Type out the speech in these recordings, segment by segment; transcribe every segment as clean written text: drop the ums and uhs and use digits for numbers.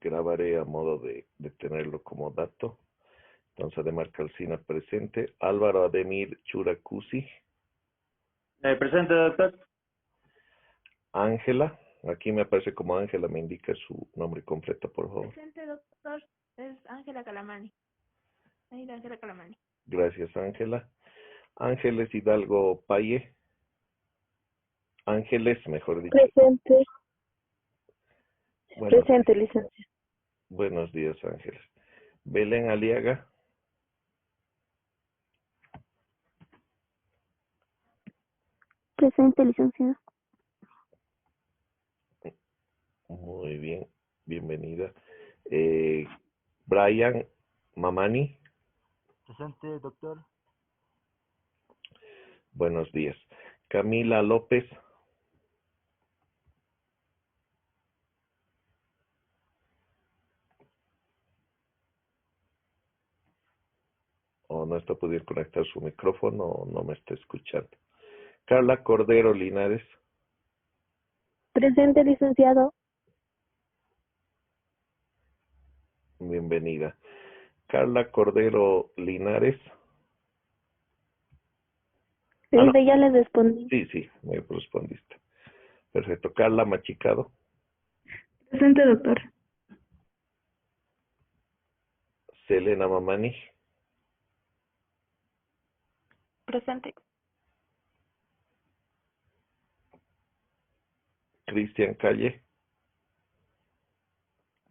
grabaré a modo de tenerlo como dato. Entonces, Ademar Calcina presente. Álvaro Ademir Churacusi. Presente, doctor. Ángela. Aquí me aparece como Ángela. Me indica su nombre completo, por favor. Presente, doctor. Es Ángela Calamani. Ángela Calamani. Gracias, Ángela. Ángeles Hidalgo Paye. Ángeles, mejor dicho. Presente. Buenos Licencia. Buenos días, Ángeles. Belén Aliaga. Presente, licenciado. Muy bien, bienvenida. Brian Mamani. Presente, doctor. Buenos días. Camila López. O no está pudiendo conectar su micrófono o no me está escuchando. Carla Cordero Linares. Presente, licenciado. Bienvenida. Carla Cordero Linares. Ya les respondí. Sí, me respondiste. Perfecto. Carla Machicado. Presente, doctor. Selena Mamani. Presente. Cristian Calle.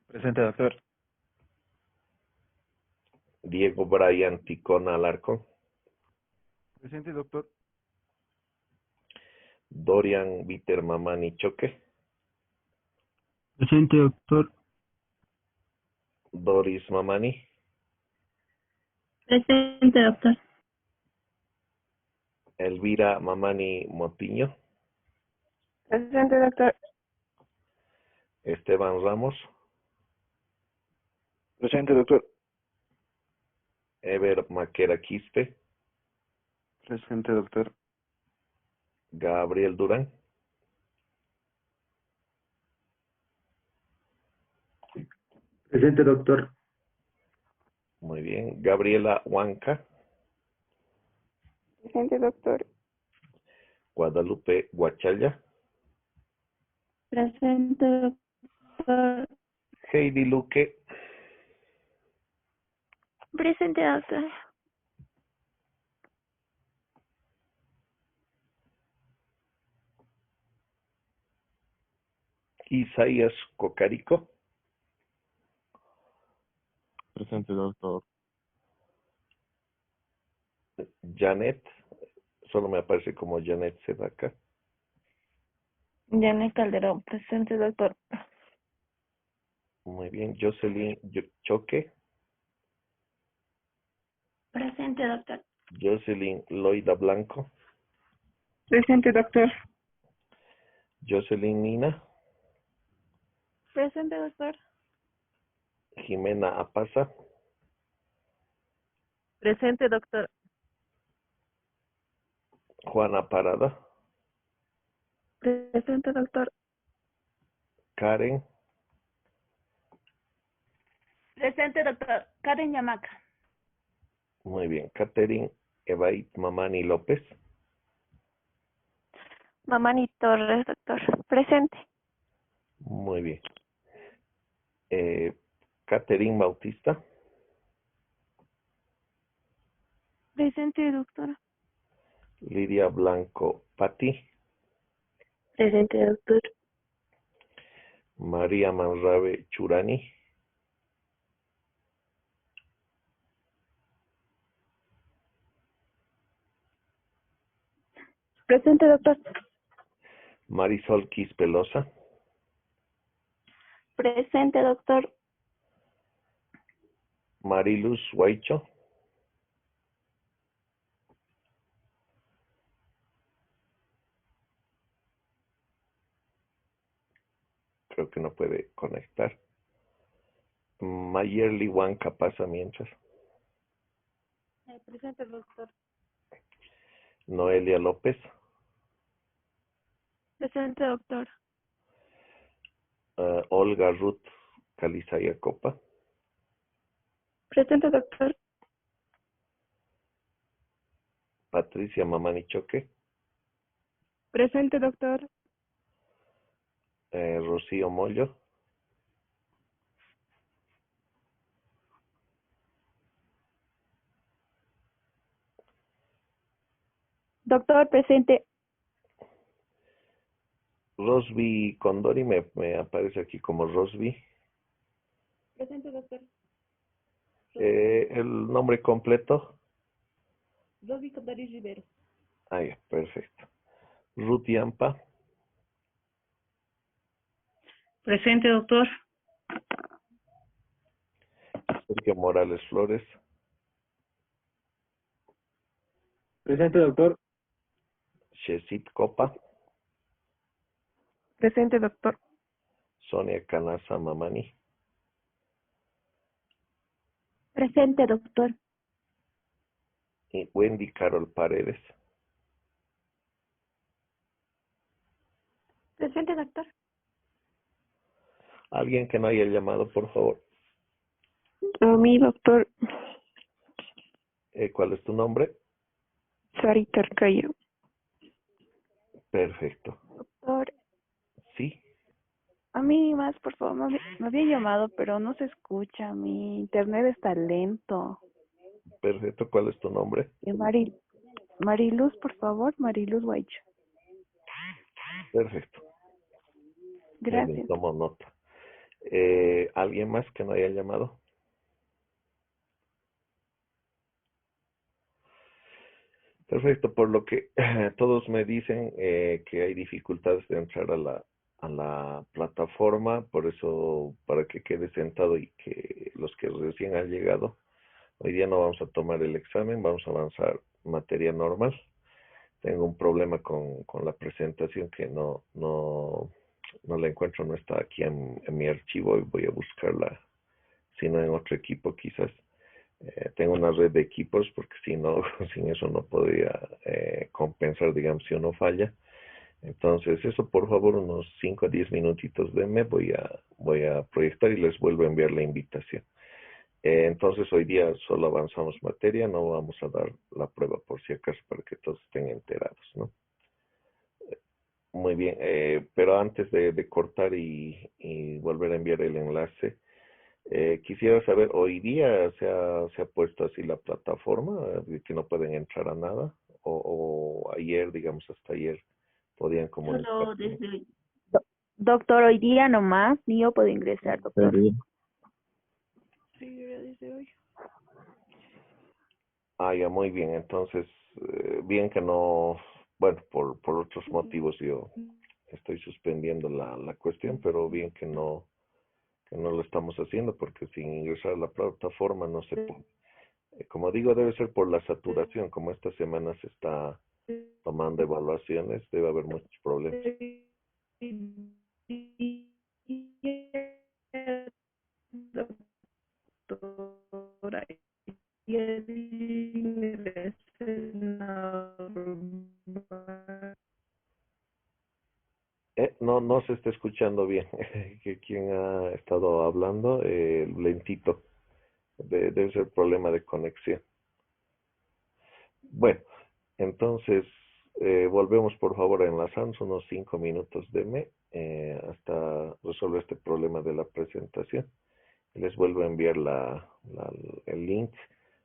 Presente, doctor. Diego Brian Ticona Alarcón. Presente, doctor. Dorian Viter Mamani Choque. Presente, doctor. Doris Mamani. Presente, doctor. Elvira Mamani Motiño. Presente, doctor. Esteban Ramos. Presente, doctor. Ever Maquera Quispe. Presente, doctor. Gabriel Durán. Presente, doctor. Muy bien. Gabriela Huanca. Presente, doctor. Guadalupe Guachalla. Presente, doctor. Heidi Luque. Presente, doctor. Isaías Cocarico. Presente, doctor. Janet. Solo me aparece como Janet Sedaka. Janet Calderón. Presente, doctor. Muy bien. Jocelyn Choque. Presente, doctor. Jocelyn Loida Blanco. Presente, doctor. Jocelyn Nina. Presente, doctor. Jimena Apaza. Presente, doctor. Juana Parada. Presente, doctor. Karen. Presente, doctor. Karen Yamaca. Muy bien. Catherine Evait Mamani López. Mamani Torres, doctor. Presente. Muy bien. Catherine Bautista. Presente, doctor. Lidia Blanco Patti. Presente, doctor. María Manrabe Churani. Presente, doctor. Marisol Quispelosa. Presente, doctor. Mariluz Huaycho. Creo que no puede conectar. Mayerly Huanca pasa mientras. Presente, doctor. Noelia López. Presente, doctor. Olga Ruth Calizaya Copa, Presente, doctor. Patricia Mamani Choque, Presente, doctor. Rocío Mollo, Doctor, presente. Rosby Condori, me aparece aquí como Rosby. Presente, doctor. El nombre completo. Rosy Condori Rivero. Ah, ya, perfecto. Ruth Yampa, Presente, doctor. Sergio Morales Flores, Presente, doctor. Shesit Copa, Presente, doctor. Sonia Canasa Mamani, Presente, doctor. y Wendy Carol Paredes. Presente, doctor. Alguien que no haya llamado, por favor. A mí, doctor. ¿Cuál es tu nombre? Sarita Arcayo. Perfecto. Doctor, Sí, a mí más, por favor. Me había llamado, pero no se escucha. Mi internet está lento. perfecto. ¿Cuál es tu nombre? Mariluz, por favor. Mariluz Guaycho. Perfecto. Muy bien, Gracias. tomo nota. ¿Alguien más que no haya llamado? Perfecto, por lo que todos me dicen que hay dificultades de entrar a la plataforma, por eso para que quede sentado y que los que recién han llegado, hoy día no vamos a tomar el examen, vamos a avanzar materia normal. Tengo un problema con la presentación que no la encuentro, no está aquí en mi archivo y voy a buscarla, sino en otro equipo quizás. Tengo una red de equipos porque si no, sin eso no podría compensar, digamos, si uno falla. Entonces, eso por favor, unos 5 a 10 minutitos denme, voy a proyectar y les vuelvo a enviar la invitación. Entonces, hoy día solo avanzamos materia, no vamos a dar la prueba por si acaso para que todos estén enterados, ¿no? Muy bien, pero antes de cortar y volver a enviar el enlace, quisiera saber, ¿hoy día se ha puesto así la plataforma de que no pueden entrar a nada? O ayer, digamos, hasta ayer, podían comunicarse? Solo desde hoy. Doctor, hoy día nomás, ni yo puedo ingresar, doctor. Sí, era desde hoy. Ah, ya, muy bien. Entonces, bien que no, bueno, por otros motivos yo estoy suspendiendo la cuestión, pero bien que no lo estamos haciendo porque sin ingresar a la plataforma no se puede. Como digo, debe ser por la saturación, como esta semana se está tomando evaluaciones, debe haber muchos problemas. Doctora, y el ingreso normal. No se está escuchando bien. Que quien ha estado hablando, lentito. Debe ser problema de conexión. Bueno, entonces volvemos por favor a enlazarnos unos 5 minutos de hasta resolver este problema de la presentación. Les vuelvo a enviar el link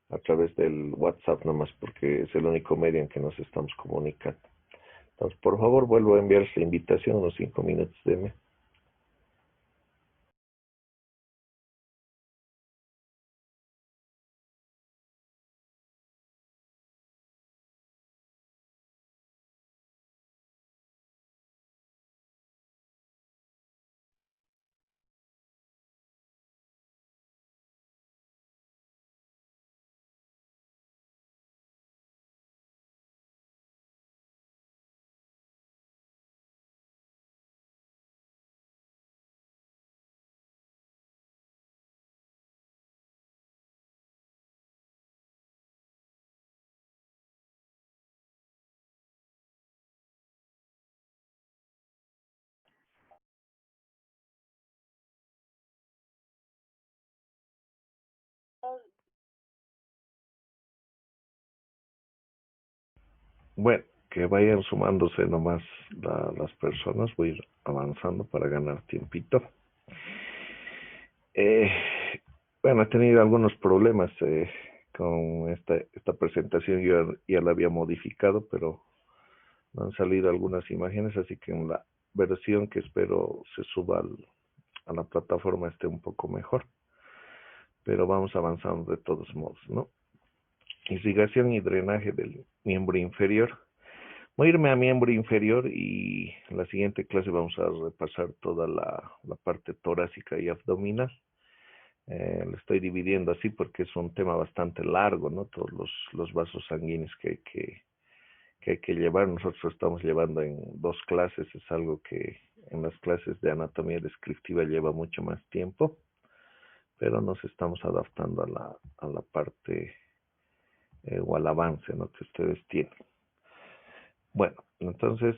a través del WhatsApp nomás porque es el único medio en que nos estamos comunicando. Entonces, por favor, vuelvo a enviar la invitación unos 5 minutos de Bueno, que vayan sumándose nomás las personas, voy a ir avanzando para ganar tiempito. Eh, bueno, he tenido algunos problemas con esta presentación, yo ya la había modificado, pero no han salido algunas imágenes, así que en la versión que espero se suba a la plataforma esté un poco mejor, pero vamos avanzando de todos modos, ¿no? Irrigación y drenaje del miembro inferior. Voy a irme a miembro inferior y en la siguiente clase vamos a repasar toda la parte torácica y abdominal. Lo estoy dividiendo así porque es un tema bastante largo, ¿no? Todos los vasos sanguíneos que hay que llevar. Nosotros estamos llevando en 2 clases, es algo que en las clases de anatomía descriptiva lleva mucho más tiempo, pero nos estamos adaptando a la parte o al avance, ¿no?, que ustedes tienen. Bueno, entonces,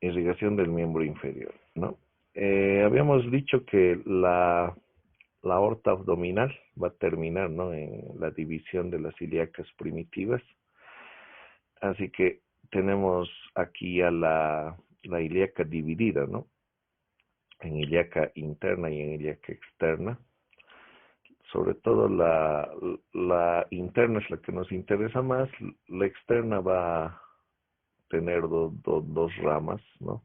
irrigación del miembro inferior, ¿no? Habíamos dicho que la aorta abdominal va a terminar, ¿no?, en la división de las ilíacas primitivas. Así que tenemos aquí a la ilíaca dividida, ¿no?, en ilíaca interna y en ilíaca externa. Sobre todo la interna es la que nos interesa más. La externa va a tener dos ramas, ¿no?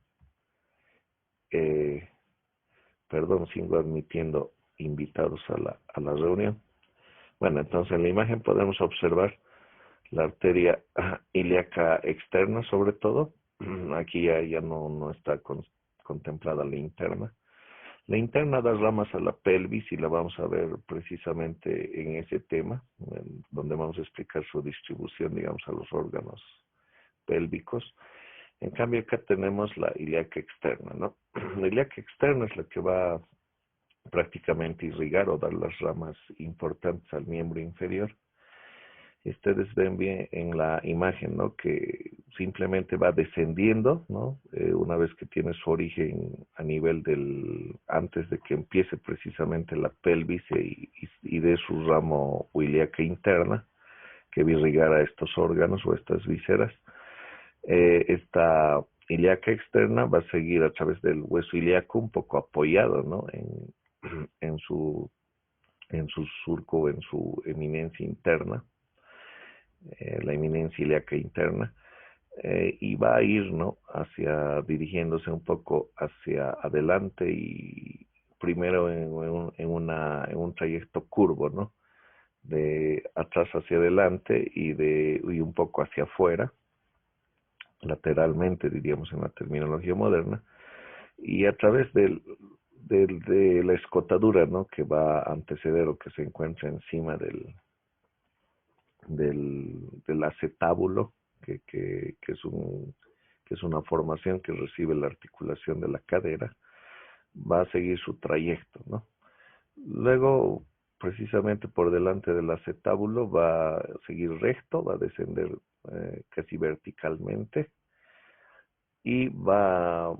Perdón, sigo admitiendo invitados a la reunión. Bueno, entonces en la imagen podemos observar la arteria ilíaca externa, sobre todo. Aquí ya no está contemplada la interna. La interna da ramas a la pelvis y la vamos a ver precisamente en ese tema, donde vamos a explicar su distribución, digamos, a los órganos pélvicos. En cambio, acá tenemos la ilíaca externa, ¿no? La ilíaca externa es la que va prácticamente irrigar o dar las ramas importantes al miembro inferior. Ustedes ven bien en la imagen, ¿no?, que simplemente va descendiendo, ¿no? Una vez que tiene su origen a nivel antes de que empiece precisamente la pelvis y de su ramo ilíaca interna, que va a irrigar a estos órganos o estas vísceras. Esta ilíaca externa va a seguir a través del hueso ilíaco un poco apoyado, ¿no?, en su surco, en su eminencia interna, la eminencia ilíaca interna, y va a ir, ¿no?, dirigiéndose un poco hacia adelante y primero en un trayecto curvo, ¿no?, de atrás hacia adelante y un poco hacia afuera, lateralmente, diríamos en la terminología moderna, y a través de la escotadura, ¿no?, que va a anteceder o que se encuentra encima del acetábulo, que es una formación que recibe la articulación de la cadera, va a seguir su trayecto, ¿no? Luego, precisamente por delante del acetábulo, va a seguir recto, va a descender casi verticalmente y va a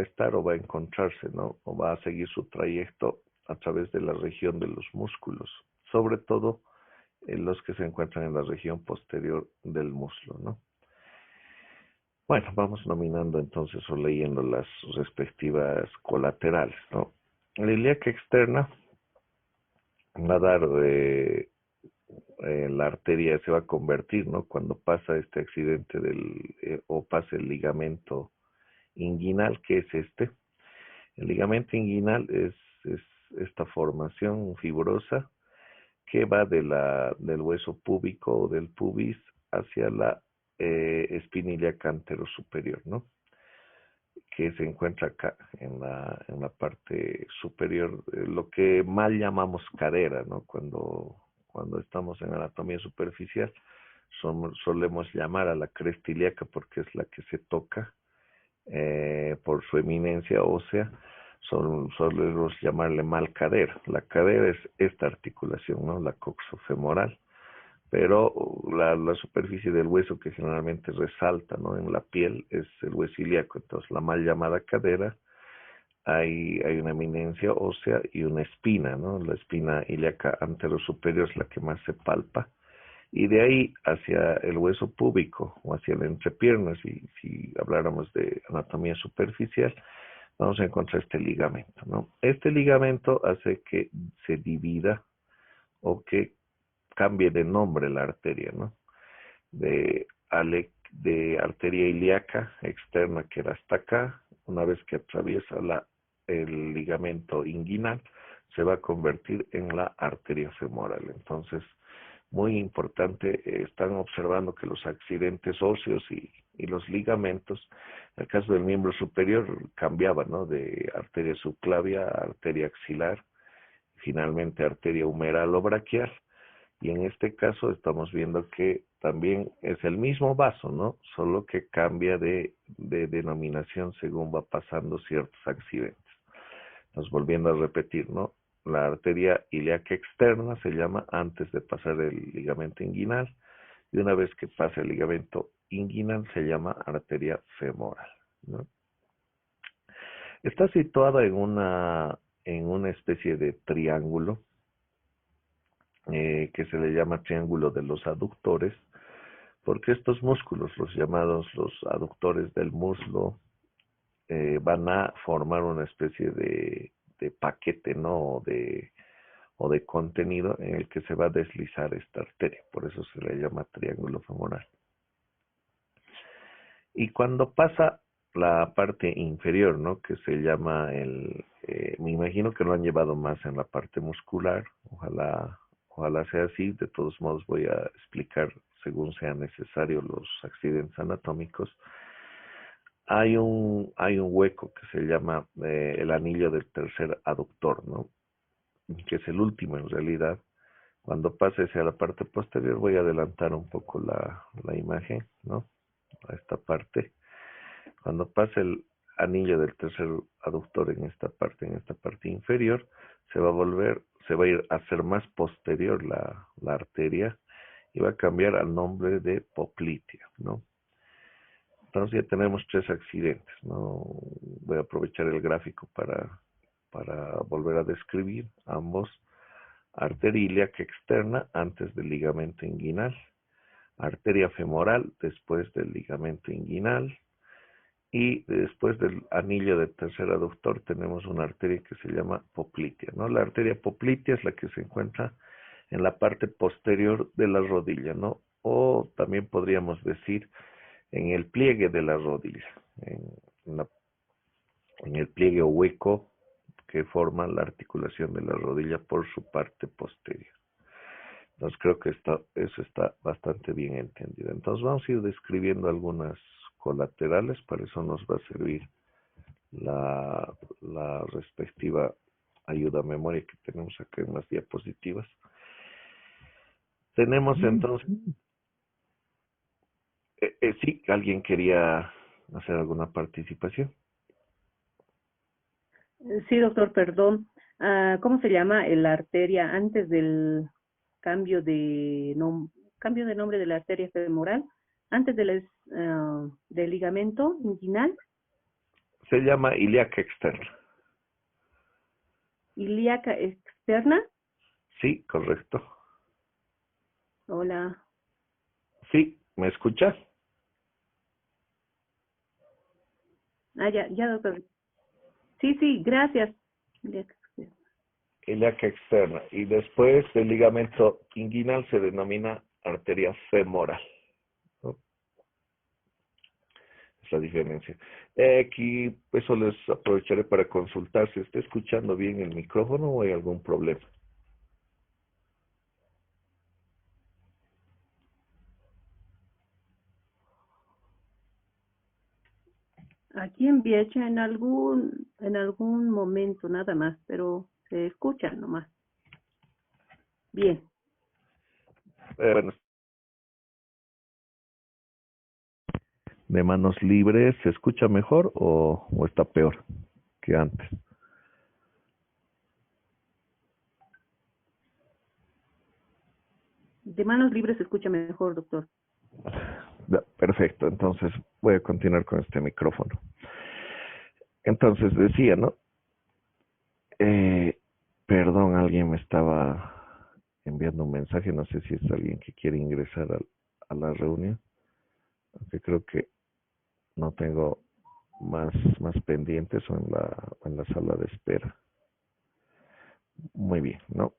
estar o va a encontrarse, ¿no?, o va a seguir su trayecto a través de la región de los músculos, sobre todo los que se encuentran en la región posterior del muslo, ¿no? Bueno, vamos nominando entonces o leyendo las respectivas colaterales, ¿no? La ilíaca externa va a dar, la arteria se va a convertir, ¿no?, cuando pasa este accidente o pasa el ligamento inguinal, que es este. El ligamento inguinal es esta formación fibrosa que va del hueso púbico o del pubis hacia la espina ilíaca antero superior, ¿no?, que se encuentra acá en la parte superior, lo que mal llamamos cadera, ¿no? Cuando estamos en anatomía superficial, solemos llamar a la cresta ilíaca porque es la que se toca por su eminencia ósea. Solemos llamarle mal cadera. La cadera es esta articulación, ¿no?, la coxofemoral, pero la superficie del hueso que generalmente resalta, ¿no?, en la piel es el hueso ilíaco. Entonces, la mal llamada cadera, hay una eminencia ósea y una espina, ¿no? La espina ilíaca anterosuperior es la que más se palpa y de ahí hacia el hueso púbico o hacia la entrepierna, si habláramos de anatomía superficial, vamos a encontrar este ligamento, ¿no? Este ligamento hace que se divida o que cambie de nombre la arteria, ¿no? De arteria ilíaca externa, que era hasta acá, una vez que atraviesa el ligamento inguinal, se va a convertir en la arteria femoral. Entonces, muy importante, están observando que los accidentes óseos y los ligamentos, en el caso del miembro superior, cambiaban, ¿no? De arteria subclavia a arteria axilar, finalmente arteria humeral o braquial. Y en este caso estamos viendo que también es el mismo vaso, ¿no? Solo que cambia de denominación según va pasando ciertos accidentes. Entonces, volviendo a repetir, ¿no? La arteria ilíaca externa se llama antes de pasar el ligamento inguinal, y una vez que pasa el ligamento inguinal se llama arteria femoral, ¿no? Está situada en una especie de triángulo, que se le llama triángulo de los aductores, porque estos músculos, los llamados los aductores del muslo, van a formar una especie de paquete, ¿no? O de contenido en el que se va a deslizar esta arteria, por eso se le llama triángulo femoral. Y cuando pasa la parte inferior, ¿no? Que se llama me imagino que lo han llevado más en la parte muscular, ojalá sea así. De todos modos voy a explicar según sea necesario los accidentes anatómicos. Hay un hueco que se llama el anillo del tercer aductor, ¿no? Que es el último en realidad. Cuando pase hacia la parte posterior, voy a adelantar un poco la imagen, ¿no? A esta parte. Cuando pase el anillo del tercer aductor en esta parte inferior, se va a ir a ser más posterior la arteria y va a cambiar al nombre de poplitea, ¿no? Entonces ya tenemos 3 accidentes, ¿no? Voy a aprovechar el gráfico para volver a describir ambos. Arteria ilíaca externa antes del ligamento inguinal, arteria femoral después del ligamento inguinal, y después del anillo del tercer aductor tenemos una arteria que se llama poplitea, ¿no? La arteria poplitea es la que se encuentra en la parte posterior de la rodilla, ¿no? O también podríamos decir en el pliegue de la rodilla, en el pliegue o hueco que forma la articulación de la rodilla por su parte posterior. Entonces creo que eso está bastante bien entendido. Entonces vamos a ir describiendo algunas colaterales, para eso nos va a servir la respectiva ayuda a memoria que tenemos acá en las diapositivas. Tenemos entonces, sí, ¿alguien quería hacer alguna participación? Sí, doctor, perdón. ¿Cómo se llama la arteria antes del cambio de nombre de la arteria femoral? Antes del ligamento inguinal. Se llama ilíaca externa. Ilíaca externa. Sí, correcto. Hola. Sí, ¿me escuchas? Ya, doctor. Sí, gracias. Ilíaca externa. Y después el ligamento inguinal se denomina arteria femoral, ¿no? Es la diferencia. Aquí eso les aprovecharé para consultar si está escuchando bien el micrófono o hay algún problema. Aquí en Viecha en algún momento nada más, pero se escucha nomás. Bien. Bueno, de manos libres, ¿se escucha mejor o está peor que antes? De manos libres se escucha mejor, doctor. Perfecto, entonces voy a continuar con este micrófono. Entonces decía, ¿no? Perdón, alguien me estaba enviando un mensaje, no sé si es alguien que quiere ingresar a la reunión, aunque creo que no tengo más pendientes o en la sala de espera. Muy bien, ¿no?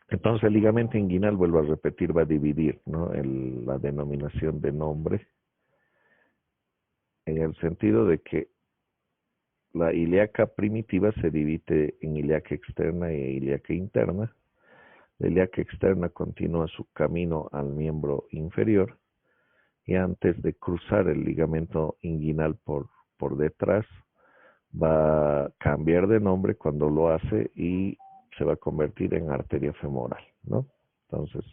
Entonces el ligamento inguinal, vuelvo a repetir, va a dividir, ¿no? La denominación de nombre en el sentido de que la ilíaca primitiva se divide en ilíaca externa e ilíaca interna. La ilíaca externa continúa su camino al miembro inferior y antes de cruzar el ligamento inguinal por detrás, va a cambiar de nombre cuando lo hace y se va a convertir en arteria femoral, ¿no? Entonces,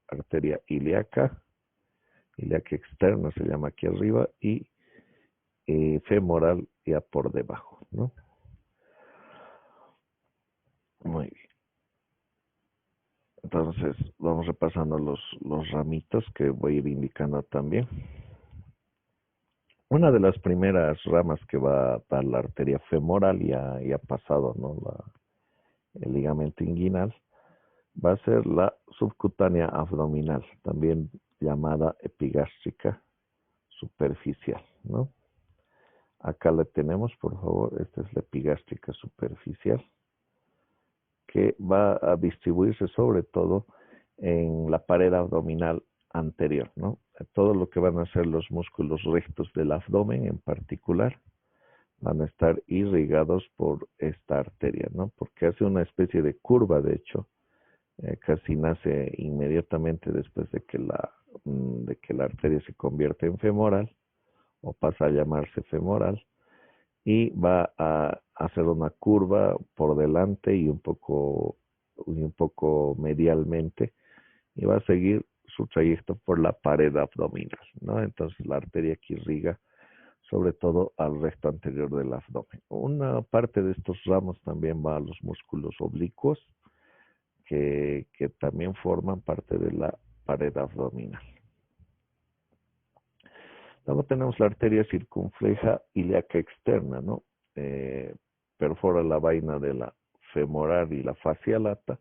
arteria ilíaca externa se llama aquí arriba y femoral ya por debajo, ¿no? Muy bien. Entonces, vamos repasando los ramitos que voy a ir indicando también. Una de las primeras ramas que va a dar la arteria femoral y ha pasado, ¿no? El ligamento inguinal, va a ser la subcutánea abdominal, también llamada epigástrica superficial, ¿no? Acá la tenemos, por favor, esta es la epigástrica superficial, que va a distribuirse sobre todo en la pared abdominal anterior, ¿no? Todo lo que van a ser los músculos rectos del abdomen en particular van a estar irrigados por esta arteria, ¿no? Porque hace una especie de curva, de hecho, casi nace inmediatamente después de que la arteria se convierte en femoral o pasa a llamarse femoral y va a hacer una curva por delante y un poco medialmente y va a seguir su trayecto por la pared abdominal, ¿no? Entonces la arteria que irriga sobre todo al recto anterior del abdomen. Una parte de estos ramos también va a los músculos oblicuos que también forman parte de la pared abdominal. Luego tenemos la arteria circunfleja ilíaca externa, ¿no? Perfora la vaina de la femoral y la fascia lata.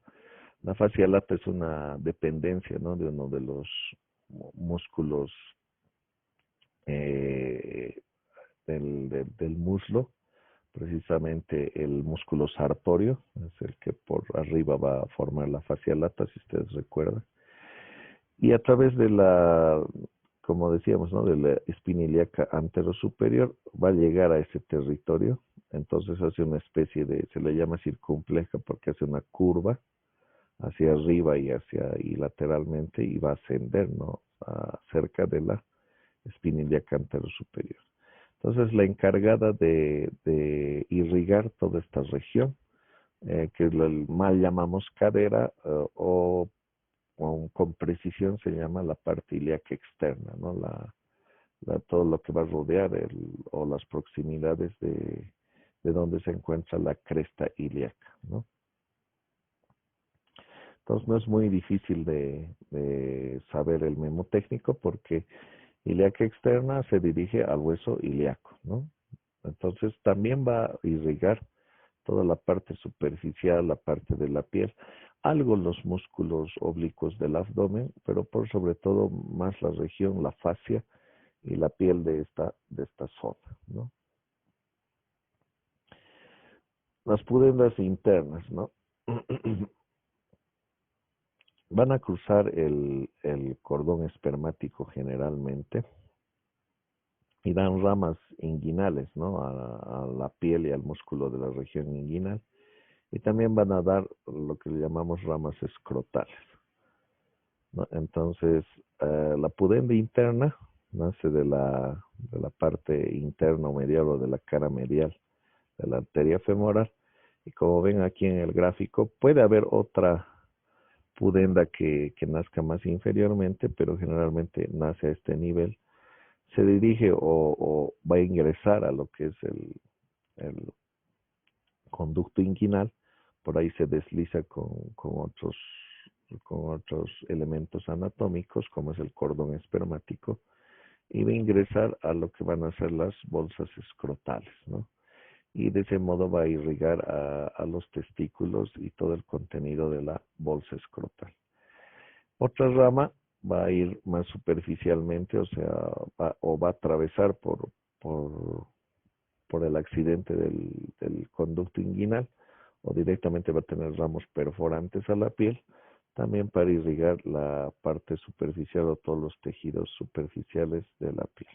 La fascia lata es una dependencia, ¿no? De uno de los músculos del muslo, precisamente el músculo sartorio, es el que por arriba va a formar la fascia lata, si ustedes recuerdan. Y a través de como decíamos, ¿no? De la espina ilíaca anterosuperior, va a llegar a ese territorio. Entonces hace una especie se le llama circunfleja porque hace una curva hacia arriba y lateralmente y va a ascender, ¿no? Cerca de la espina ilíaca anterosuperior. Entonces la encargada de irrigar toda esta región, que mal llamamos cadera o con precisión se llama la parte ilíaca externa, ¿no? Todo lo que va a rodear o las proximidades de donde se encuentra la cresta ilíaca, ¿no? Entonces no es muy difícil de saber el mnemotécnico porque ilíaca externa se dirige al hueso ilíaco, ¿no? Entonces también va a irrigar toda la parte superficial, la parte de la piel, algo los músculos oblicuos del abdomen, pero por sobre todo más la región, la fascia y la piel de esta zona, ¿no? Las pudendas internas, ¿no? Van a cruzar el cordón espermático generalmente y dan ramas inguinales, ¿no? A la piel y al músculo de la región inguinal. Y también van a dar lo que le llamamos ramas escrotales, ¿no? Entonces, la pudenda interna nace de la parte interna o medial o de la cara medial de la arteria femoral. Y como ven aquí en el gráfico, puede haber otra pudenda que nazca más inferiormente, pero generalmente nace a este nivel. Se dirige o va a ingresar a lo que es el conducto inguinal, por ahí se desliza con otros elementos anatómicos, como es el cordón espermático, y va a ingresar a lo que van a ser las bolsas escrotales, ¿no? Y de ese modo va a irrigar a los testículos y todo el contenido de la bolsa escrotal. Otra rama va a ir más superficialmente, o sea, va a atravesar por, por el accidente del conducto inguinal, o directamente va a tener ramos perforantes a la piel, también para irrigar la parte superficial o todos los tejidos superficiales de la piel.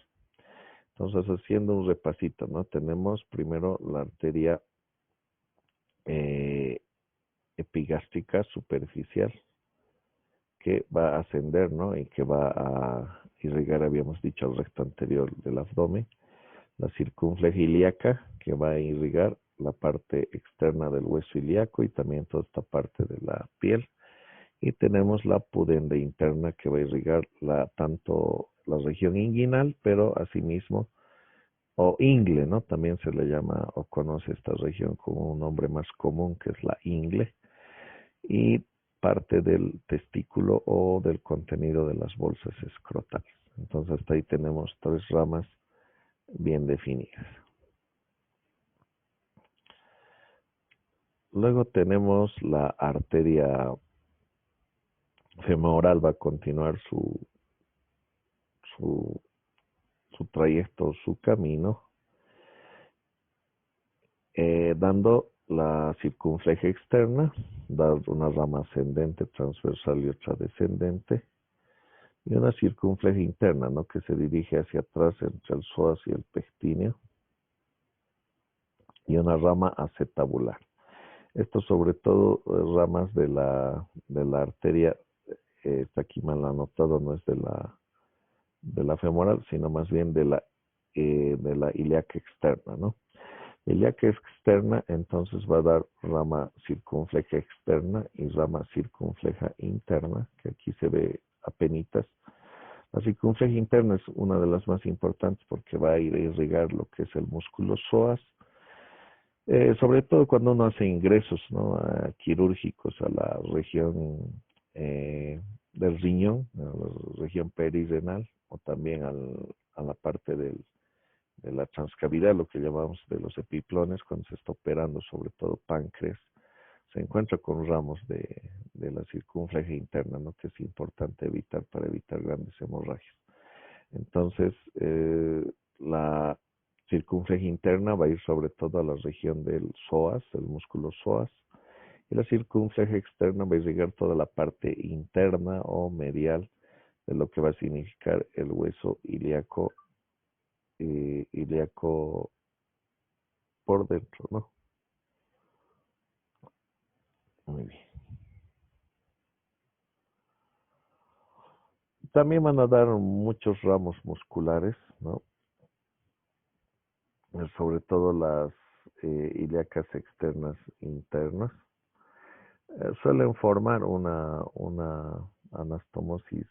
Entonces, haciendo un repasito, ¿no? Tenemos primero la arteria epigástrica superficial, que va a ascender, ¿no? Y que va a irrigar, habíamos dicho, el recto anterior del abdomen. La circunfleja ilíaca, que va a irrigar la parte externa del hueso ilíaco y también toda esta parte de la piel. Y tenemos la pudenda interna, que va a irrigar tanto la región inguinal, pero asimismo, o ingle, ¿no? También se le llama o conoce esta región como un nombre más común, que es la ingle. Y parte del testículo o del contenido de las bolsas escrotales. Entonces hasta ahí tenemos 3 ramas bien definidas. Luego tenemos la arteria femoral, va a continuar su, su trayecto, su camino, dando la circunfleja externa, dar una rama ascendente, transversal y otra descendente, y una circunfleja interna, ¿no? Que se dirige hacia atrás entre el psoas y el pectíneo, y una rama acetabular. Esto sobre todo ramas de la arteria, está aquí mal anotado, no es de la femoral, sino más bien de la ilíaca externa, ¿no? Ilíaca externa entonces va a dar rama circunfleja externa y rama circunfleja interna, que aquí se ve apenitas. La circunfleja interna es una de las más importantes porque va a ir a irrigar lo que es el músculo psoas, sobre todo cuando uno hace ingresos, ¿no? Quirúrgicos a la región del riñón, a la región perirenal, o también a la parte de la transcavidad, lo que llamamos de los epiplones, cuando se está operando sobre todo páncreas, se encuentra con ramos de la circunfleja interna, ¿no? Que es importante evitar para evitar grandes hemorragias. Entonces, la circunfleja interna va a ir sobre todo a la región del psoas, el músculo psoas, y la circunfleja externa va a irrigar toda la parte interna o medial de lo que va a significar el hueso ilíaco, ilíaco por dentro, ¿no? Muy bien. También van a dar muchos ramos musculares, ¿no? Sobre todo las ilíacas externas internas. Suelen formar una anastomosis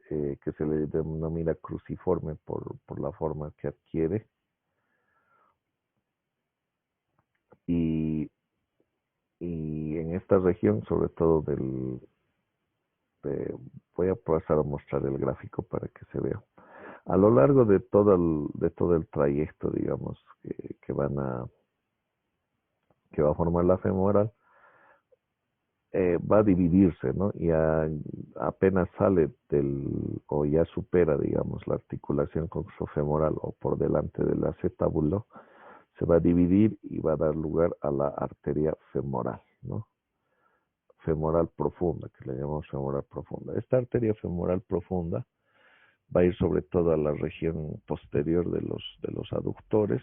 que se le denomina cruciforme por la forma que adquiere. Y en esta región, sobre todo voy a pasar a mostrar el gráfico para que se vea. A lo largo de todo el trayecto, digamos, que va a formar la femoral, va a dividirse, ¿no? Y apenas sale o ya supera, digamos, la articulación coxofemoral o por delante del acetábulo, se va a dividir y va a dar lugar a la arteria femoral, ¿no? Femoral profunda, que le llamamos femoral profunda. Esta arteria femoral profunda va a ir sobre todo a la región posterior de los aductores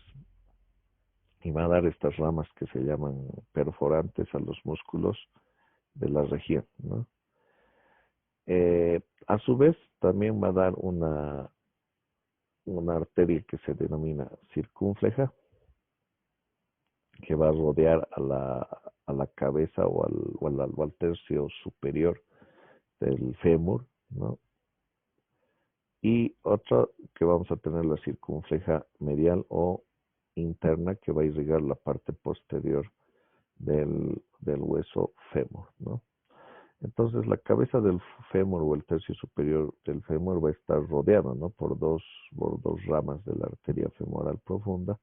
y va a dar estas ramas que se llaman perforantes a los músculos de la región, ¿no? A su vez, también va a dar una arteria que se denomina circunfleja, que va a rodear a la cabeza o al tercio superior del fémur, ¿no? Y otra que vamos a tener la circunfleja medial o interna, que va a irrigar la parte posterior del hueso fémur, ¿no? Entonces la cabeza del fémur o el tercio superior del fémur va a estar rodeada, ¿no? por dos ramas de la arteria femoral profunda,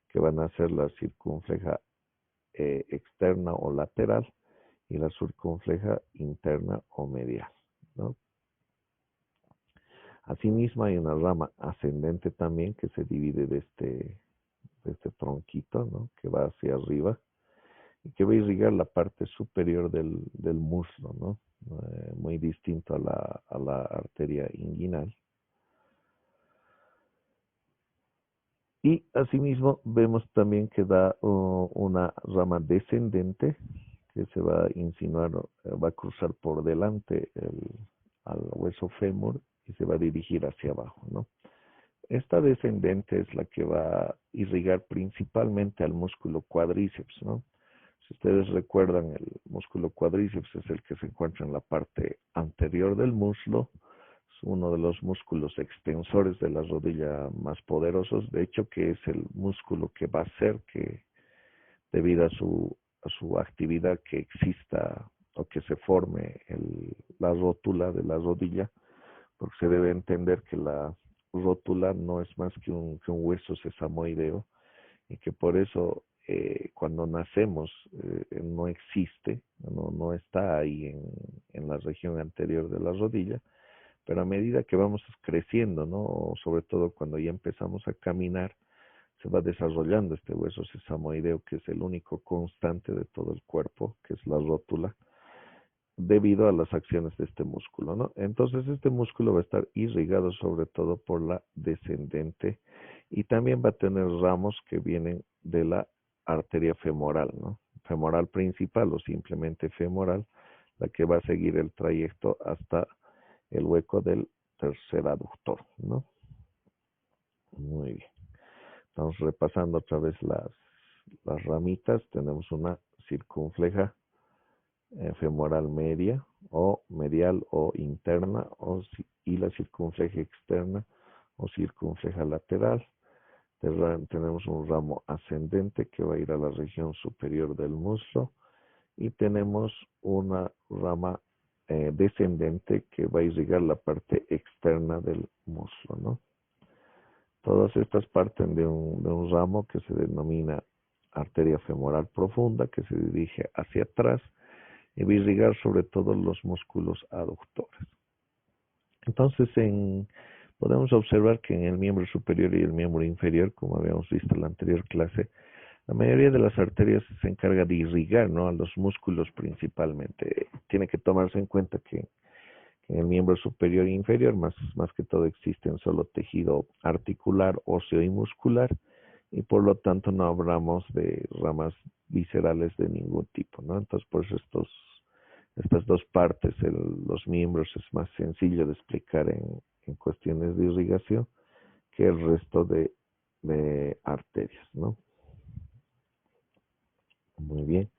que van a ser la circunfleja externa o lateral y la circunfleja interna o medial, ¿no? Asimismo hay una rama ascendente también que se divide de este tronquito, ¿no? Que va hacia arriba y que va a irrigar la parte superior del muslo, ¿no? Muy distinto a la arteria inguinal. Y asimismo vemos también que da una rama descendente que se va a insinuar, va a cruzar por delante al hueso fémur y se va a dirigir hacia abajo, ¿no? Esta descendente es la que va a irrigar principalmente al músculo cuádriceps, ¿no? Si ustedes recuerdan, el músculo cuádriceps es el que se encuentra en la parte anterior del muslo, es uno de los músculos extensores de la rodilla más poderosos, de hecho que es el músculo que va a hacer que, debido a su actividad, que exista o que se forme la rótula de la rodilla, porque se debe entender que la rótula no es más que un hueso sesamoideo y que por eso cuando nacemos no existe, no está ahí en la región anterior de la rodilla, pero a medida que vamos creciendo, ¿no? Sobre todo cuando ya empezamos a caminar, se va desarrollando este hueso sesamoideo, que es el único constante de todo el cuerpo, que es la rótula, debido a las acciones de este músculo, ¿no? Entonces este músculo va a estar irrigado sobre todo por la descendente y también va a tener ramos que vienen de la arteria femoral, ¿no? Femoral principal o simplemente femoral, la que va a seguir el trayecto hasta el hueco del tercer aductor, ¿no? Muy bien. Estamos repasando otra vez las ramitas. Tenemos una circunfleja femoral media o medial o interna y la circunfleja externa o circunfleja lateral. Tenemos un ramo ascendente que va a ir a la región superior del muslo y tenemos una rama descendente que va a irrigar la parte externa del muslo, ¿no? Todas estas parten de un ramo que se denomina arteria femoral profunda, que se dirige hacia atrás y va a irrigar sobre todo los músculos aductores. Entonces, podemos observar que en el miembro superior y el miembro inferior, como habíamos visto en la anterior clase, la mayoría de las arterias se encarga de irrigar, ¿no? A los músculos principalmente. Tiene que tomarse en cuenta que en el miembro superior e inferior, más que todo, existen solo tejido articular, óseo y muscular, y por lo tanto no hablamos de ramas viscerales de ningún tipo, ¿no? Entonces, por eso estas dos partes, los miembros, es más sencillo de explicar en cuestiones de irrigación que el resto de arterias, ¿no? Muy bien.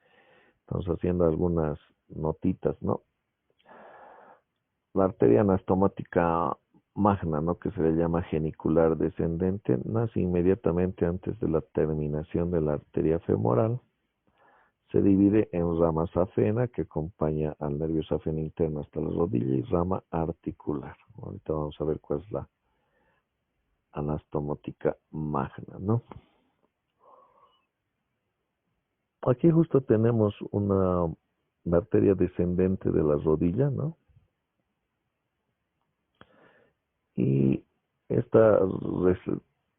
Estamos haciendo algunas notitas, ¿no? La arteria anastomática magna, ¿no? Que se le llama genicular descendente, nace inmediatamente antes de la terminación de la arteria femoral. Se divide en rama safena, que acompaña al nervio safeno interno hasta la rodilla, y rama articular. Ahorita vamos a ver cuál es la anastomática magna, ¿no? Aquí justo tenemos una arteria descendente de la rodilla, ¿no? Y esta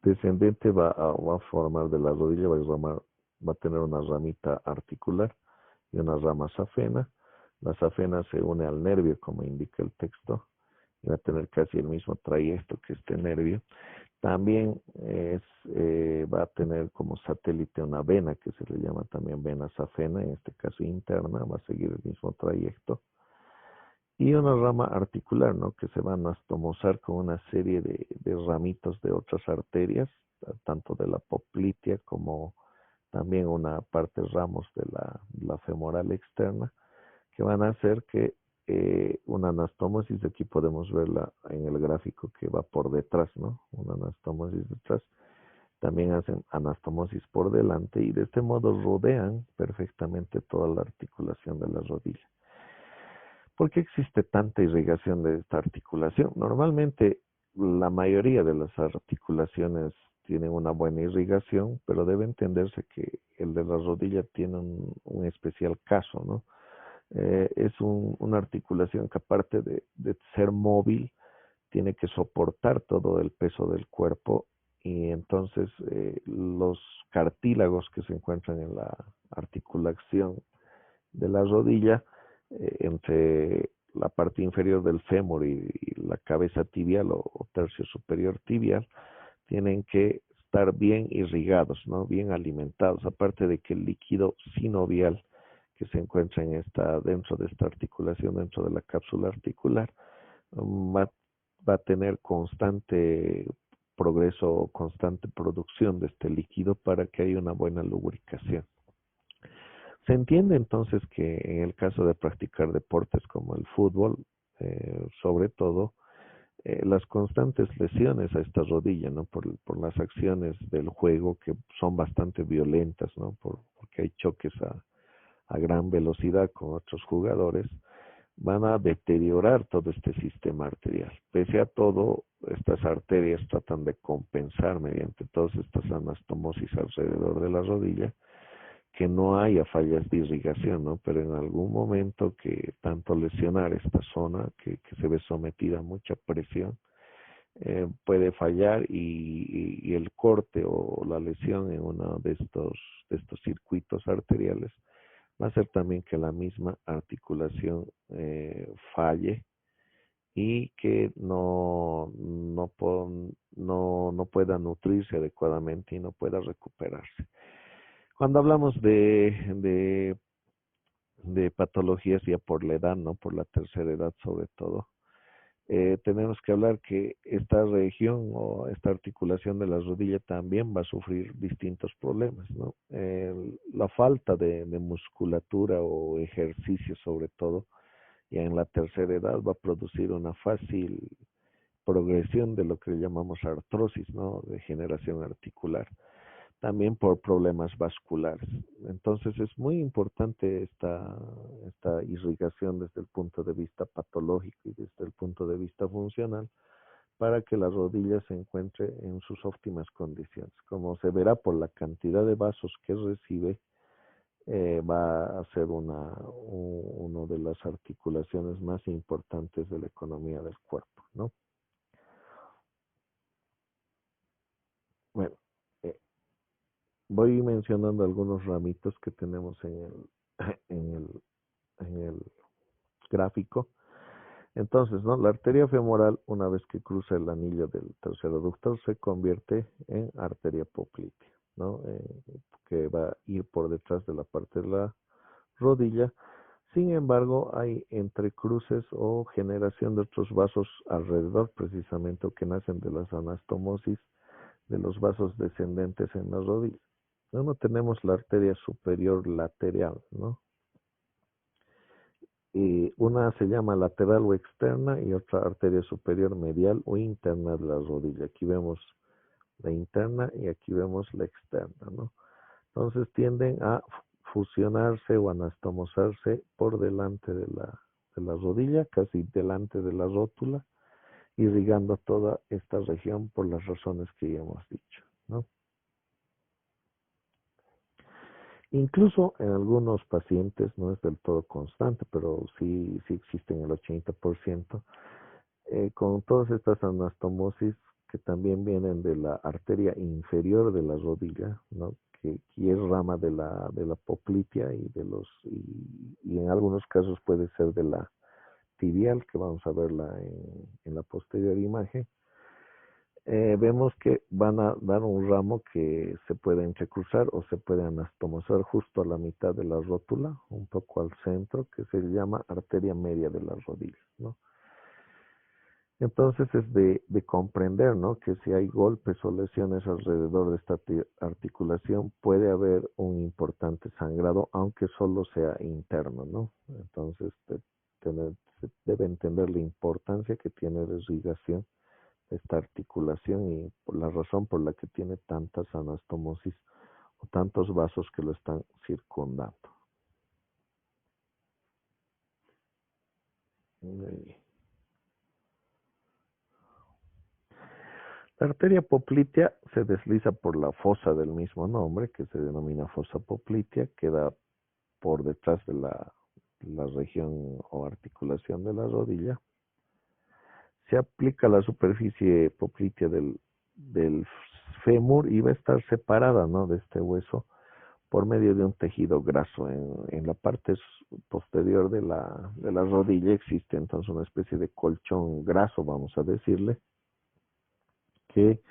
descendente va a formar de la rodilla, va a tener una ramita articular y una rama safena. La safena se une al nervio, como indica el texto, y va a tener casi el mismo trayecto que este nervio. También va a tener como satélite una vena, que se le llama también vena safena, en este caso interna, va a seguir el mismo trayecto. Y una rama articular, ¿no? Que se va a anastomosar con una serie de ramitos de otras arterias, tanto de la poplitea como también una parte ramos de la femoral externa, que van a hacer que una anastomosis, aquí podemos verla en el gráfico que va por detrás, ¿no? Una anastomosis detrás. También hacen anastomosis por delante y de este modo rodean perfectamente toda la articulación de la rodilla. ¿Por qué existe tanta irrigación de esta articulación? Normalmente la mayoría de las articulaciones tienen una buena irrigación, pero debe entenderse que el de la rodilla tiene un especial caso, ¿no? Es una articulación que aparte de ser móvil, tiene que soportar todo el peso del cuerpo y entonces los cartílagos que se encuentran en la articulación de la rodilla, entre la parte inferior del fémur y la cabeza tibial o tercio superior tibial, tienen que estar bien irrigados, ¿no? Bien alimentados, aparte de que el líquido sinovial que se encuentra dentro de esta articulación, dentro de la cápsula articular, va, va a tener constante progreso o constante producción de este líquido para que haya una buena lubricación. Se entiende entonces que en el caso de practicar deportes como el fútbol, sobre todo, las constantes lesiones a esta rodilla, ¿no? Por las acciones del juego que son bastante violentas, ¿no? Porque hay choques a gran velocidad con otros jugadores, van a deteriorar todo este sistema arterial. Pese a todo, estas arterias tratan de compensar mediante todas estas anastomosis alrededor de la rodilla que no haya fallas de irrigación, ¿no? Pero en algún momento que tanto lesionar esta zona que se ve sometida a mucha presión, puede fallar y el corte o la lesión en uno de estos circuitos arteriales va a hacer también que la misma articulación falle y que no pueda nutrirse adecuadamente y no pueda recuperarse. Cuando hablamos de patologías ya por la edad, ¿no? Por la tercera edad sobre todo, tenemos que hablar que esta región o esta articulación de la rodilla también va a sufrir distintos problemas, ¿no? La falta de musculatura o ejercicio sobre todo, ya en la tercera edad va a producir una fácil progresión de lo que llamamos artrosis, ¿no? Degeneración articular, también por problemas vasculares. Entonces es muy importante esta irrigación desde el punto de vista patológico y desde el punto de vista funcional para que la rodilla se encuentre en sus óptimas condiciones. Como se verá por la cantidad de vasos que recibe, va a ser una de las articulaciones más importantes de la economía del cuerpo, ¿no? Bueno, eh, voy mencionando algunos ramitos que tenemos en el, en el gráfico. Entonces, ¿no? La arteria femoral, una vez que cruza el anillo del tercer aductor, se convierte en arteria poplitea, ¿no? Que va a ir por detrás de la parte de la rodilla. Sin embargo, hay entrecruces o generación de otros vasos alrededor, precisamente, o que nacen de las anastomosis de los vasos descendentes en la rodilla. Luego tenemos la arteria superior lateral, ¿no? Y una se llama lateral o externa y otra arteria superior medial o interna de la rodilla. Aquí vemos la interna y aquí vemos la externa, ¿no? Entonces tienden a fusionarse o anastomosarse por delante de la rodilla, casi delante de la rótula, irrigando toda esta región por las razones que ya hemos dicho, ¿no? Incluso en algunos pacientes no es del todo constante, pero sí existe en el 80%, con todas estas anastomosis que también vienen de la arteria inferior de la rodilla, ¿no? que es rama de la poplitea y en algunos casos puede ser de la tibial, que vamos a verla en la posterior imagen. Vemos que van a dar un ramo que se puede entrecruzar o se puede anastomosar justo a la mitad de la rótula, un poco al centro, que se llama arteria media de la rodilla, ¿no? Entonces es de comprender, ¿no? Que si hay golpes o lesiones alrededor de esta articulación puede haber un importante sangrado, aunque solo sea interno, ¿no? Entonces se debe entender la importancia que tiene la irrigación esta articulación y por la razón por la que tiene tantas anastomosis o tantos vasos que lo están circundando. La arteria poplitea se desliza por la fosa del mismo nombre, que se denomina fosa poplitea, queda por detrás la región o articulación de la rodilla, se aplica la superficie poplitea del fémur y va a estar separada, ¿no?, de este hueso por medio de un tejido graso. En la parte posterior de la rodilla existe entonces una especie de colchón graso, vamos a decirle, que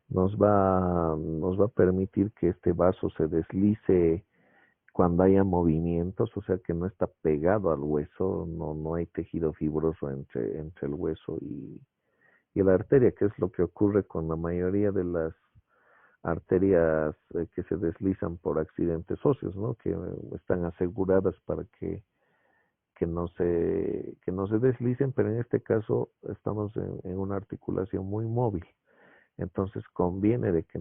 nos va a permitir que este vaso se deslice cuando haya movimientos, o sea que no está pegado al hueso, no hay tejido fibroso entre el hueso y la arteria, que es lo que ocurre con la mayoría de las arterias que se deslizan por accidentes óseos, ¿no?, que están aseguradas para que no se deslicen, pero en este caso estamos en una articulación muy móvil. Entonces conviene de que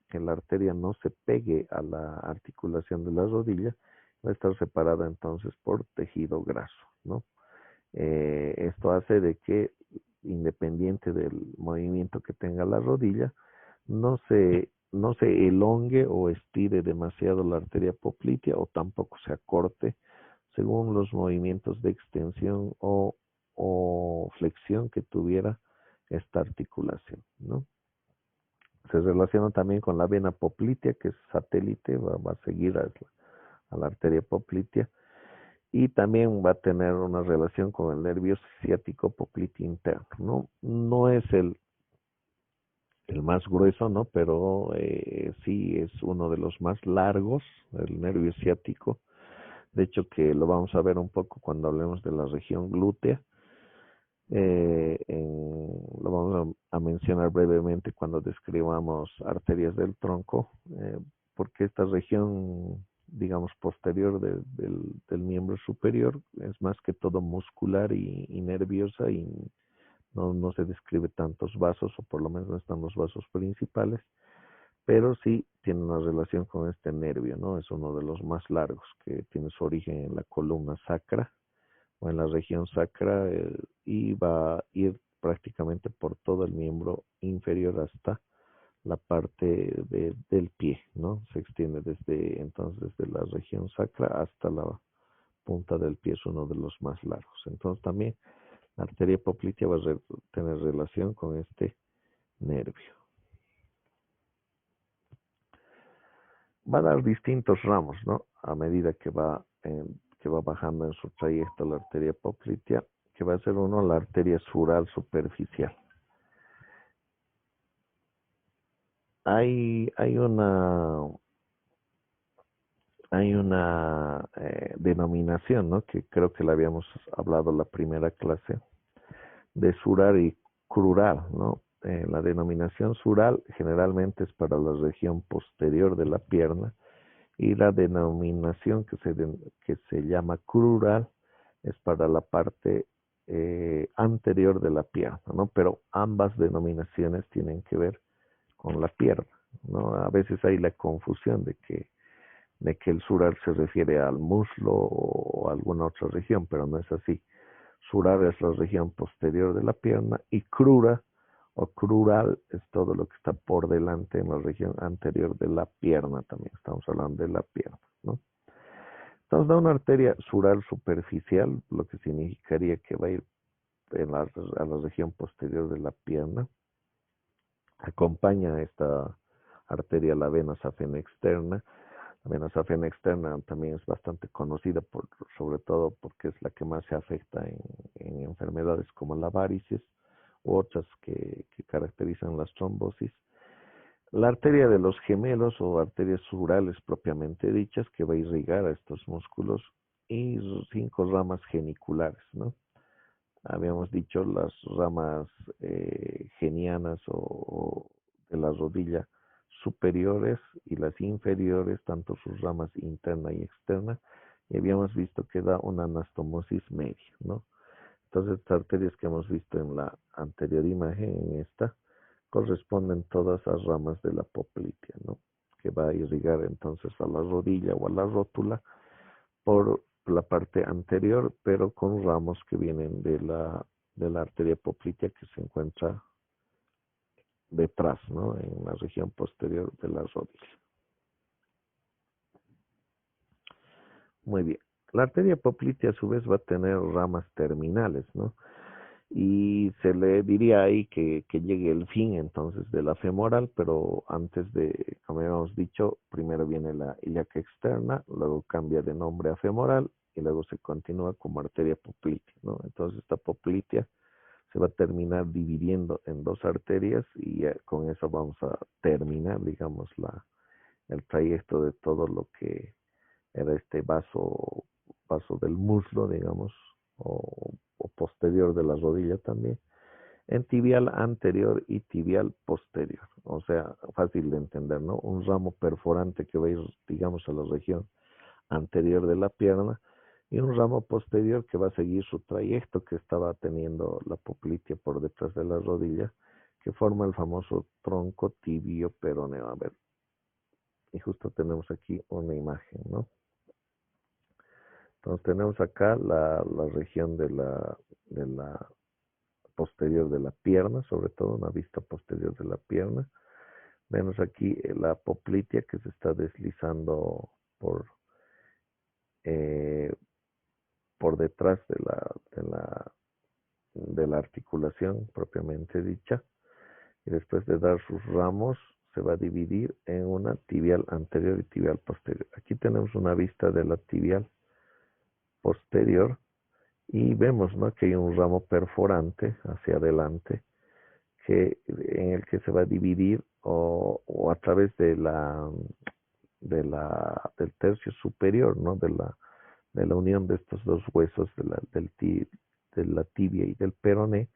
que la arteria no se pegue a la articulación de la rodilla, va a estar separada entonces por tejido graso, ¿no? Esto hace de que, independiente del movimiento que tenga la rodilla, no se elongue o estire demasiado la arteria poplitea o tampoco se acorte según los movimientos de extensión o flexión que tuviera esta articulación, ¿no? Se relaciona también con la vena poplitea, que es satélite, va a seguir a la arteria poplitea, y también va a tener una relación con el nervio ciático popliteo interno, ¿no? No es el más grueso, ¿no?, pero sí es uno de los más largos, el nervio ciático. De hecho, que lo vamos a ver un poco cuando hablemos de la región glútea. Lo vamos a mencionar brevemente cuando describamos arterias del tronco, porque esta región, digamos, posterior del miembro superior es más que todo muscular y nerviosa, y no se describe tantos vasos, o por lo menos no están los vasos principales, pero sí tiene una relación con este nervio, ¿no? Es uno de los más largos, que tiene su origen en la columna sacra o en la región sacra, y va a ir prácticamente por todo el miembro inferior hasta la parte del pie, ¿no? Se extiende desde la región sacra hasta la punta del pie, es uno de los más largos. Entonces también la arteria poplitea va a tener relación con este nervio. Va a dar distintos ramos, ¿no?, a medida que va bajando en su trayecto la arteria poplitea, que va a ser la arteria sural superficial. Hay una denominación, ¿no?, que creo que la habíamos hablado la primera clase, de sural y crural, ¿no? La denominación sural generalmente es para la región posterior de la pierna, y la denominación que se llama crural es para la parte anterior de la pierna, ¿no? Pero ambas denominaciones tienen que ver con la pierna, ¿no? A veces hay la confusión de que el sural se refiere al muslo o a alguna otra región, pero no es así. Sural es la región posterior de la pierna, y crura o crural es todo lo que está por delante en la región anterior de la pierna. También estamos hablando de la pierna, ¿no? Entonces da una arteria sural superficial, lo que significaría que va a ir a la región posterior de la pierna. Acompaña a esta arteria la vena safena externa. La vena safena externa también es bastante conocida, sobre todo porque es la que más se afecta en enfermedades como la varices u otras que caracterizan las trombosis. La arteria de los gemelos o arterias surales propiamente dichas, que va a irrigar a estos músculos, y 5 ramas geniculares, ¿no? Habíamos dicho las ramas genianas o de la rodilla superiores y las inferiores, tanto sus ramas interna y externa, y habíamos visto que da una anastomosis media, ¿no? Entonces, estas arterias que hemos visto en la anterior imagen, en esta, corresponden todas a ramas de la poplitea, ¿no?, que va a irrigar entonces a la rodilla o a la rótula por la parte anterior, pero con ramos que vienen de la arteria poplitea, que se encuentra detrás, ¿no?, en la región posterior de la rodilla. Muy bien. La arteria poplitea a su vez va a tener ramas terminales, ¿no? Y se le diría ahí que llegue el fin entonces de la femoral, pero antes de, como habíamos dicho, primero viene la ilíaca externa, luego cambia de nombre a femoral y luego se continúa como arteria poplitea, ¿no? Entonces esta poplitea se va a terminar dividiendo en dos arterias y con eso vamos a terminar, digamos, el trayecto de todo lo que era este vaso del muslo, digamos, o posterior de la rodilla también, en tibial anterior y tibial posterior. O sea, fácil de entender, ¿no? Un ramo perforante que va a ir, digamos, a la región anterior de la pierna y un ramo posterior que va a seguir su trayecto que estaba teniendo la poplitea por detrás de la rodilla, que forma el famoso tronco tibio peroneo. A ver, y justo tenemos aquí una imagen, ¿no? Entonces tenemos acá la región de la posterior de la pierna, sobre todo una vista posterior de la pierna. Vemos aquí la poplitea que se está deslizando eh, por detrás de la articulación propiamente dicha. Y después de dar sus ramos, se va a dividir en una tibial anterior y tibial posterior. Aquí tenemos una vista de la tibial posterior y vemos, ¿no?, que hay un ramo perforante hacia adelante en el que se va a dividir o a través del tercio superior, ¿no?, de la unión de estos dos huesos de la tibia y del peroné.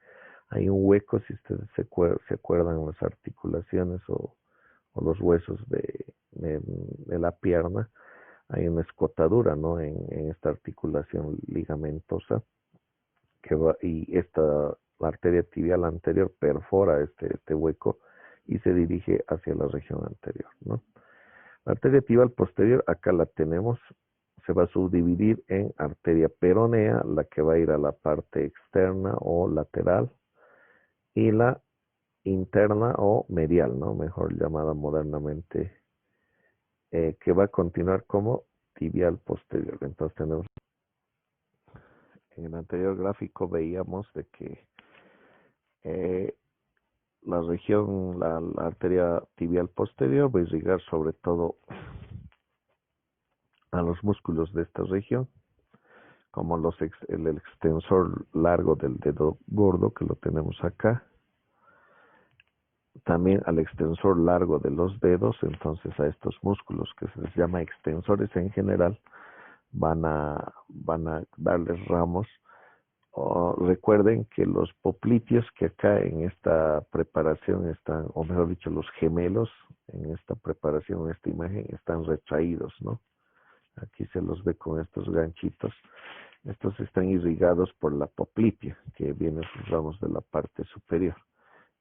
Hay un hueco, si ustedes se acuerdan, las articulaciones o los huesos de la pierna. Hay una escotadura, ¿no?, en esta articulación ligamentosa y la arteria tibial anterior perfora este hueco y se dirige hacia la región anterior, ¿no? La arteria tibial posterior, acá la tenemos, se va a subdividir en arteria peronea, la que va a ir a la parte externa o lateral, y la interna o medial, ¿no?, mejor llamada modernamente, que va a continuar como tibial posterior. Entonces tenemos, en el anterior gráfico veíamos de que eh, la arteria tibial posterior va a irrigar sobre todo a los músculos de esta región, como el extensor largo del dedo gordo, que lo tenemos acá, también al extensor largo de los dedos. Entonces a estos músculos que se les llama extensores en general van a darles ramos. Recuerden que los popliteos que acá en esta preparación están, o mejor dicho, los gemelos en esta preparación, en esta imagen, están retraídos, ¿no? Aquí se los ve con estos ganchitos. Estos están irrigados por la poplitea, que vienen sus ramos de la parte superior.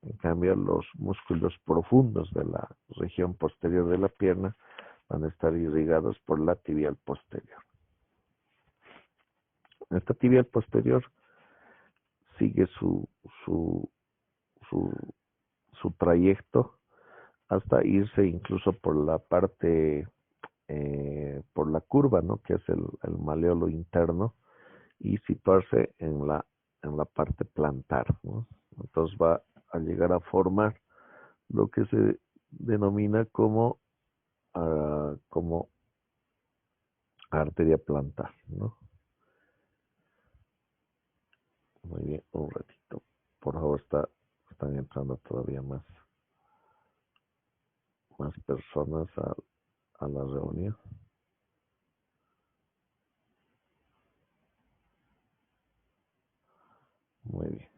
En cambio, los músculos profundos de la región posterior de la pierna van a estar irrigados por la tibial posterior. Esta tibial posterior sigue su trayecto hasta irse incluso por la parte, por la curva, ¿no?, que es el maleolo interno, y situarse en la parte plantar, ¿no? Entonces va a llegar a formar lo que se denomina como arteria plantar, ¿no? Muy bien, un ratito. Por favor, están entrando todavía más personas a la reunión. Muy bien.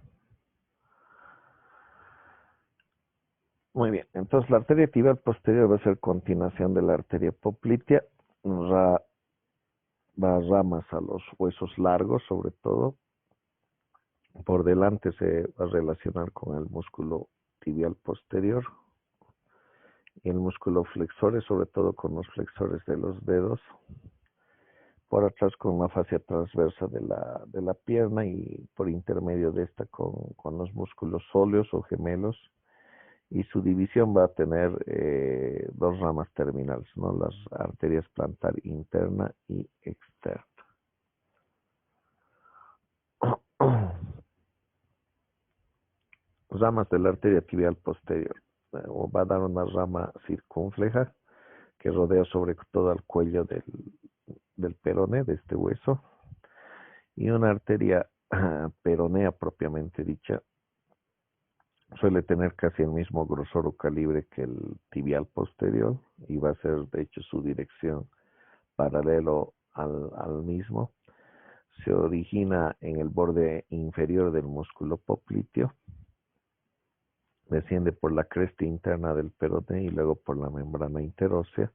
Muy bien. Entonces, la arteria tibial posterior va a ser continuación de la arteria poplitea. Va a ramas a los huesos largos, sobre todo. Por delante se va a relacionar con el músculo tibial posterior y el músculo flexores, sobre todo con los flexores de los dedos. Por atrás con la fascia transversa de la pierna y por intermedio de esta con los músculos sóleos o gemelos. Y su división va a tener dos ramas terminales, ¿no?, las arterias plantar interna y externa. ramas de la arteria tibial posterior. O va a dar una rama circunfleja que rodea sobre todo el cuello del peroné, de este hueso, y una arteria peronea propiamente dicha. Suele tener casi el mismo grosor o calibre que el tibial posterior y va a ser de hecho su dirección paralelo al mismo. Se origina en el borde inferior del músculo popliteo, desciende por la cresta interna del peroné y luego por la membrana interósea.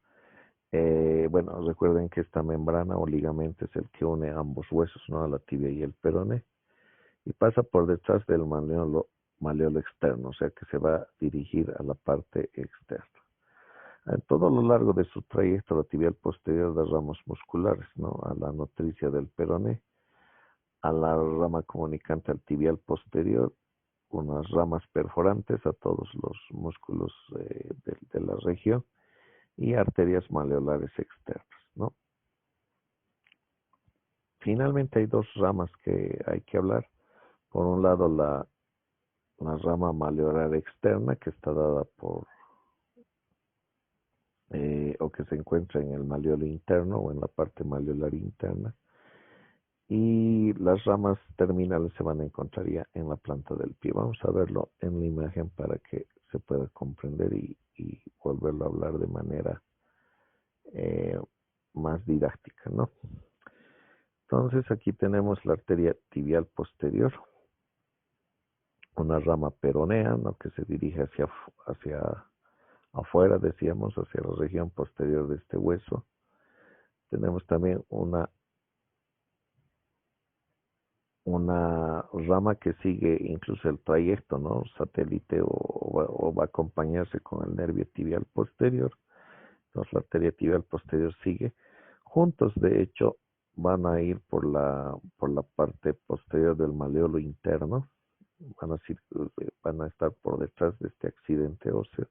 Bueno, recuerden que esta membrana o ligamento es el que une ambos huesos, ¿no? A la tibia y el peroné, y pasa por detrás del maleolo externo, o sea que se va a dirigir a la parte externa. En todo lo largo de su trayecto, la tibial posterior da ramos musculares, ¿no? A la nutricia del peroné, a la rama comunicante al tibial posterior, unas ramas perforantes a todos los músculos de la región y arterias maleolares externas, ¿no? Finalmente hay dos ramas que hay que hablar. Por un lado, la rama maleolar externa, que está dada por o que se encuentra en el maleolo interno o en la parte maleolar interna, y las ramas terminales se van a encontrar ya en la planta del pie. Vamos a verlo en la imagen para que se pueda comprender y volverlo a hablar de manera más didáctica, ¿no? Entonces aquí tenemos la arteria tibial posterior, una rama peronea, ¿no? Que se dirige hacia afuera, decíamos, hacia la región posterior de este hueso. Tenemos también una rama que sigue incluso el trayecto, ¿no? Satélite o va a acompañarse con el nervio tibial posterior. Entonces la arteria tibial posterior sigue. Juntos, de hecho, van a ir por la parte posterior del maleolo interno. Van a estar por detrás de este accidente óseo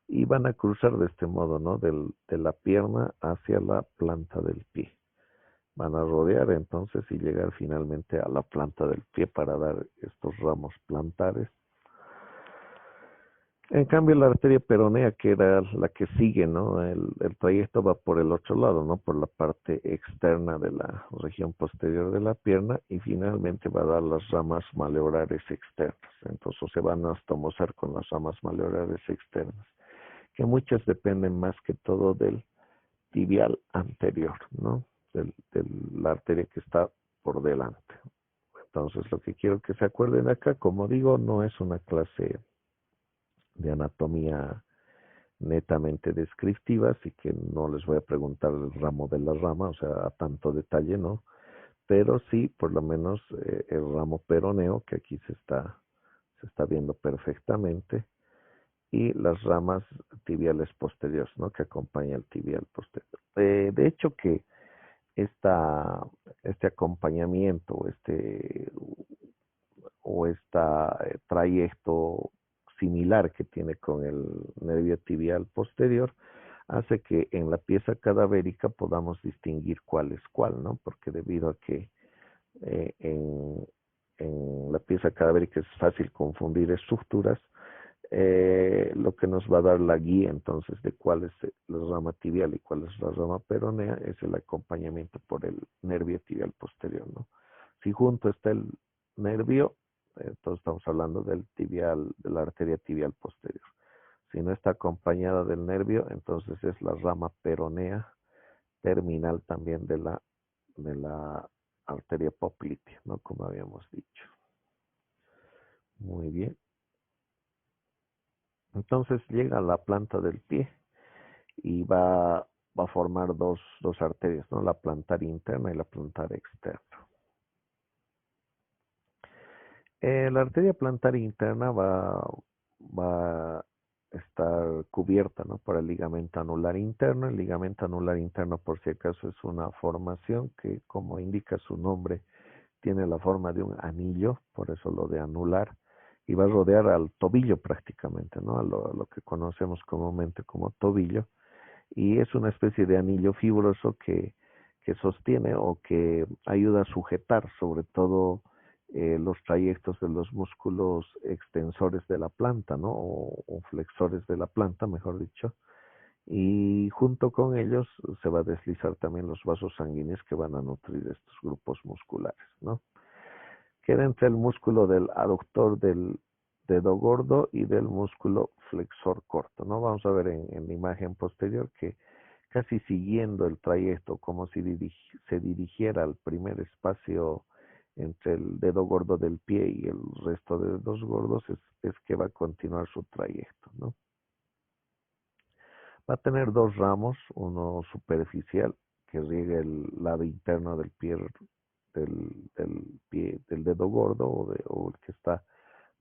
y van a cruzar de este modo, ¿no? De la pierna hacia la planta del pie. Van a rodear entonces y llegar finalmente a la planta del pie para dar estos ramos plantares. En cambio, la arteria peronea, que era la que sigue, ¿no? El trayecto va por el otro lado, ¿no? Por la parte externa de la región posterior de la pierna y finalmente va a dar las ramas maleolares externas. Entonces se van a estomosar con las ramas maleolares externas, que muchas dependen más que todo del tibial anterior, ¿no? De la arteria que está por delante. Entonces, lo que quiero que se acuerden acá, como digo, no es una clase de anatomía netamente descriptiva, así que no les voy a preguntar el ramo de la rama, o sea, a tanto detalle, ¿no? Pero sí, por lo menos, el ramo peroneo, que aquí se está viendo perfectamente, y las ramas tibiales posteriores, ¿no? Que acompaña el tibial posterior. De hecho que este acompañamiento o trayecto similar que tiene con el nervio tibial posterior hace que en la pieza cadavérica podamos distinguir cuál es cuál, ¿no? Porque debido a que en la pieza cadavérica es fácil confundir estructuras, lo que nos va a dar la guía entonces de cuál es la rama tibial y cuál es la rama peronea es el acompañamiento por el nervio tibial posterior, ¿no? Si junto está el nervio, entonces estamos hablando del tibial, de la arteria tibial posterior. Si no está acompañada del nervio, entonces es la rama peronea terminal también de la arteria poplitea, ¿no? Como habíamos dicho. Muy bien. Entonces llega a la planta del pie y va a formar dos arterias, ¿no? La plantar interna y la plantar externa. La arteria plantar interna va a estar cubierta, ¿no? Por el ligamento anular interno. El ligamento anular interno, por si acaso, es una formación que, como indica su nombre, tiene la forma de un anillo, por eso lo de anular, y va a rodear al tobillo prácticamente, ¿no? A lo que conocemos comúnmente como tobillo, y es una especie de anillo fibroso que sostiene o que ayuda a sujetar sobre todo los trayectos de los músculos extensores de la planta, ¿no? O flexores de la planta, mejor dicho. Y junto con ellos se va a deslizar también los vasos sanguíneos que van a nutrir estos grupos musculares, ¿no? Queda entre el músculo del aductor del dedo gordo y del músculo flexor corto, ¿no? Vamos a ver en la imagen posterior que casi siguiendo el trayecto, como si se dirigiera al primer espacio entre el dedo gordo del pie y el resto de dedos gordos, es que va a continuar su trayecto, ¿no? Va a tener dos ramos, uno superficial que riega el lado interno del pie, del dedo gordo o el que está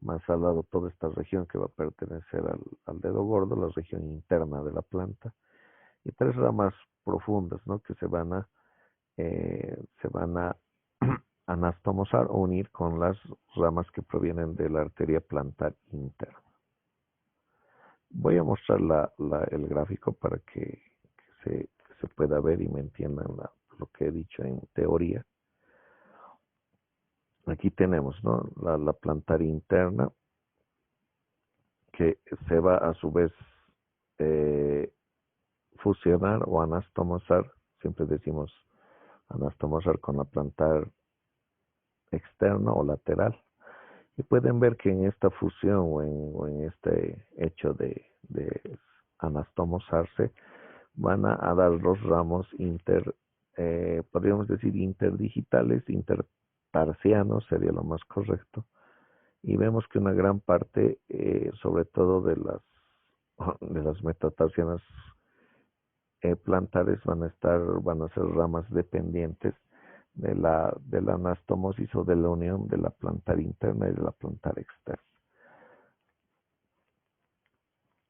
más al lado, toda esta región que va a pertenecer al dedo gordo, la región interna de la planta, y tres ramas profundas, ¿no? Que se van a anastomosar o unir con las ramas que provienen de la arteria plantar interna. Voy a mostrar el gráfico para que se pueda ver y me entiendan lo que he dicho en teoría. Aquí tenemos, ¿no? La plantar interna, que se va a su vez fusionar o anastomosar, siempre decimos anastomosar con la plantar externa o lateral. Y pueden ver que en esta fusión o en este hecho de anastomosarse, van a dar los ramos podríamos decir interdigitales, intertarsianos sería lo más correcto. Y vemos que una gran parte, sobre todo de las metatarsianas plantares, van a ser ramas dependientes de la anastomosis o de la unión de la plantar interna y de la plantar externa,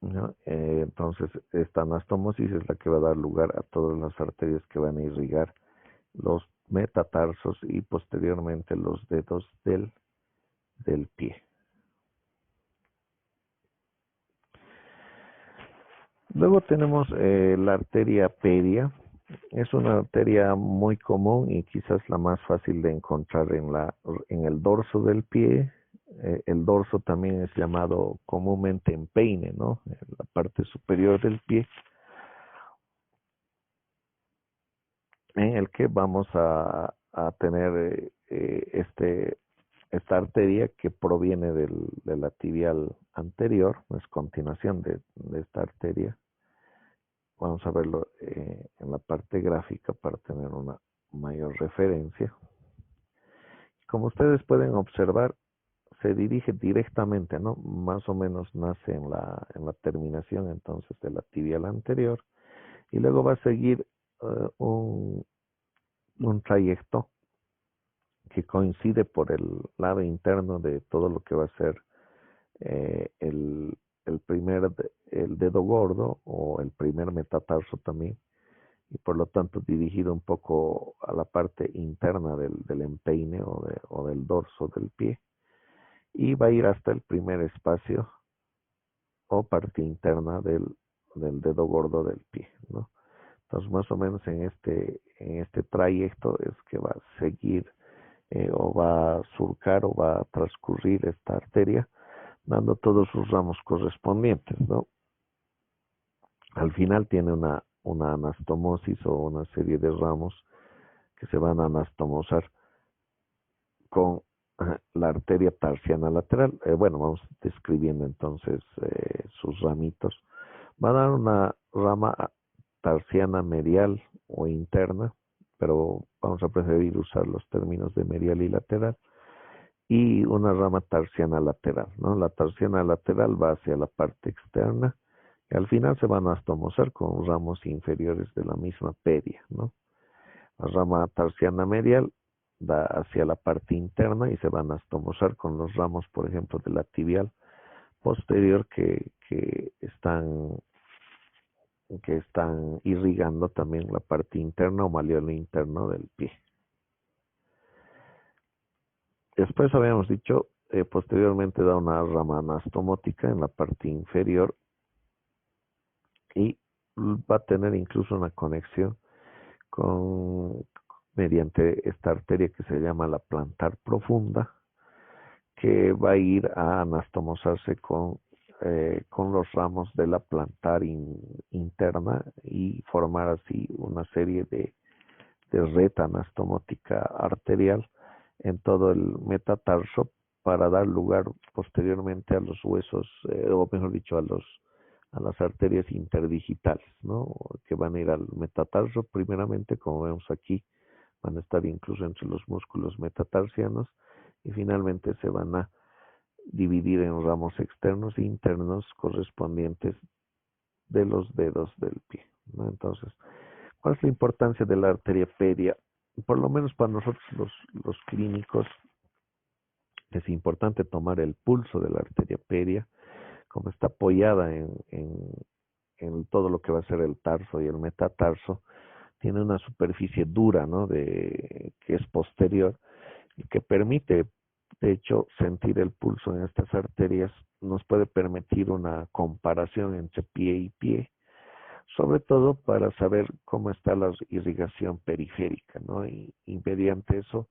¿no? Entonces, esta anastomosis es la que va a dar lugar a todas las arterias que van a irrigar los metatarsos y posteriormente los dedos del pie. Luego tenemos la arteria pedia. Es una arteria muy común y quizás la más fácil de encontrar en el dorso del pie. El dorso también es llamado comúnmente empeine, ¿no? En la parte superior del pie, en el que vamos a tener esta arteria que proviene de la tibial anterior, es continuación de esta arteria. Vamos a verlo en la parte gráfica para tener una mayor referencia. Como ustedes pueden observar, se dirige directamente, ¿no? Más o menos nace en la terminación entonces de la tibial anterior y luego va a seguir un trayecto que coincide por el lado interno de todo lo que va a ser el dedo gordo o el primer metatarso también, y por lo tanto dirigido un poco a la parte interna del empeine o del dorso del pie, y va a ir hasta el primer espacio o parte interna del dedo gordo del pie, ¿no? Entonces, más o menos en este trayecto es que va a seguir o va a surcar o va a transcurrir esta arteria, dando todos sus ramos correspondientes, ¿no? Al final tiene una anastomosis o una serie de ramos que se van a anastomosar con la arteria tarsiana lateral. Bueno, vamos describiendo entonces sus ramitos. Va a dar una rama tarsiana medial o interna, pero vamos a preferir usar los términos de medial y lateral, y una rama tarsiana lateral, ¿no? La tarsiana lateral va hacia la parte externa y al final se van a anastomosar con ramos inferiores de la misma pedia, ¿no? La rama tarsiana medial va hacia la parte interna y se van a anastomosar con los ramos, por ejemplo, de la tibial posterior que están irrigando también la parte interna o malleolo interno del pie. Después habíamos dicho, posteriormente da una rama anastomótica en la parte inferior y va a tener incluso una conexión mediante esta arteria que se llama la plantar profunda, que va a ir a anastomosarse con los ramos de la plantar interna y formar así una serie de red anastomótica arterial en todo el metatarso para dar lugar posteriormente a los huesos, o mejor dicho, a las arterias interdigitales, ¿no? Que van a ir al metatarso primeramente, como vemos aquí, van a estar incluso entre los músculos metatarsianos y finalmente se van a dividir en ramos externos e internos correspondientes de los dedos del pie, ¿no? Entonces, ¿cuál es la importancia de la arteria pedia? Por lo menos para nosotros los clínicos es importante tomar el pulso de la arteria pedia, como está apoyada en todo lo que va a ser el tarso y el metatarso, tiene una superficie dura, ¿no? Que es posterior y que permite, de hecho, sentir el pulso en estas arterias, nos puede permitir una comparación entre pie y pie, sobre todo para saber cómo está la irrigación periférica, ¿no? Y mediante eso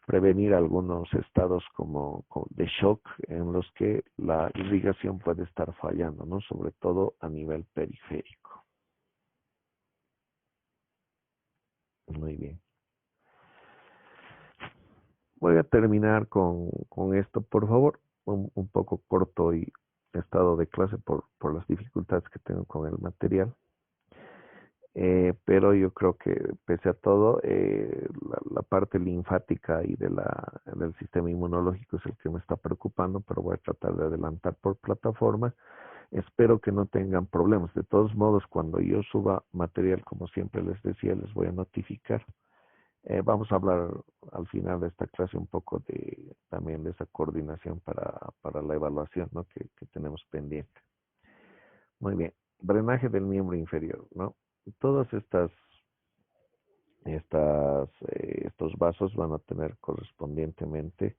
prevenir algunos estados como de shock en los que la irrigación puede estar fallando, ¿no? Sobre todo a nivel periférico. Muy bien. Voy a terminar con esto, por favor. Un poco corto y estado de clase por las dificultades que tengo con el material. Pero yo creo que pese a todo, la parte linfática y del sistema inmunológico es el que me está preocupando, pero voy a tratar de adelantar por plataforma. Espero que no tengan problemas. De todos modos, cuando yo suba material, como siempre les decía, les voy a notificar. Vamos a hablar al final de esta clase un poco también de esa coordinación para la evaluación, ¿no? que tenemos pendiente. Muy bien. Drenaje del miembro inferior, ¿no? Todas estos vasos van a tener correspondientemente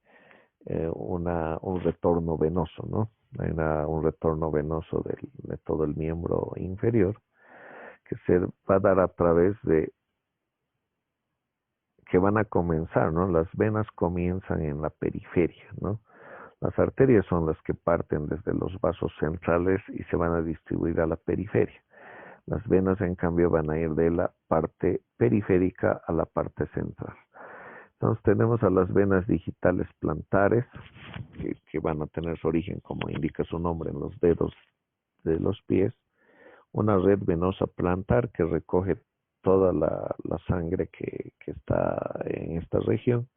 un retorno venoso, ¿no? Hay un retorno venoso de todo el miembro inferior que se va a dar a través que van a comenzar, ¿no? Las venas comienzan en la periferia, ¿no? Las arterias son las que parten desde los vasos centrales y se van a distribuir a la periferia. Las venas, en cambio, van a ir de la parte periférica a la parte central. Entonces tenemos a las venas digitales plantares, que van a tener su origen, como indica su nombre, en los dedos de los pies. Una red venosa plantar que recoge toda la sangre que está en esta región.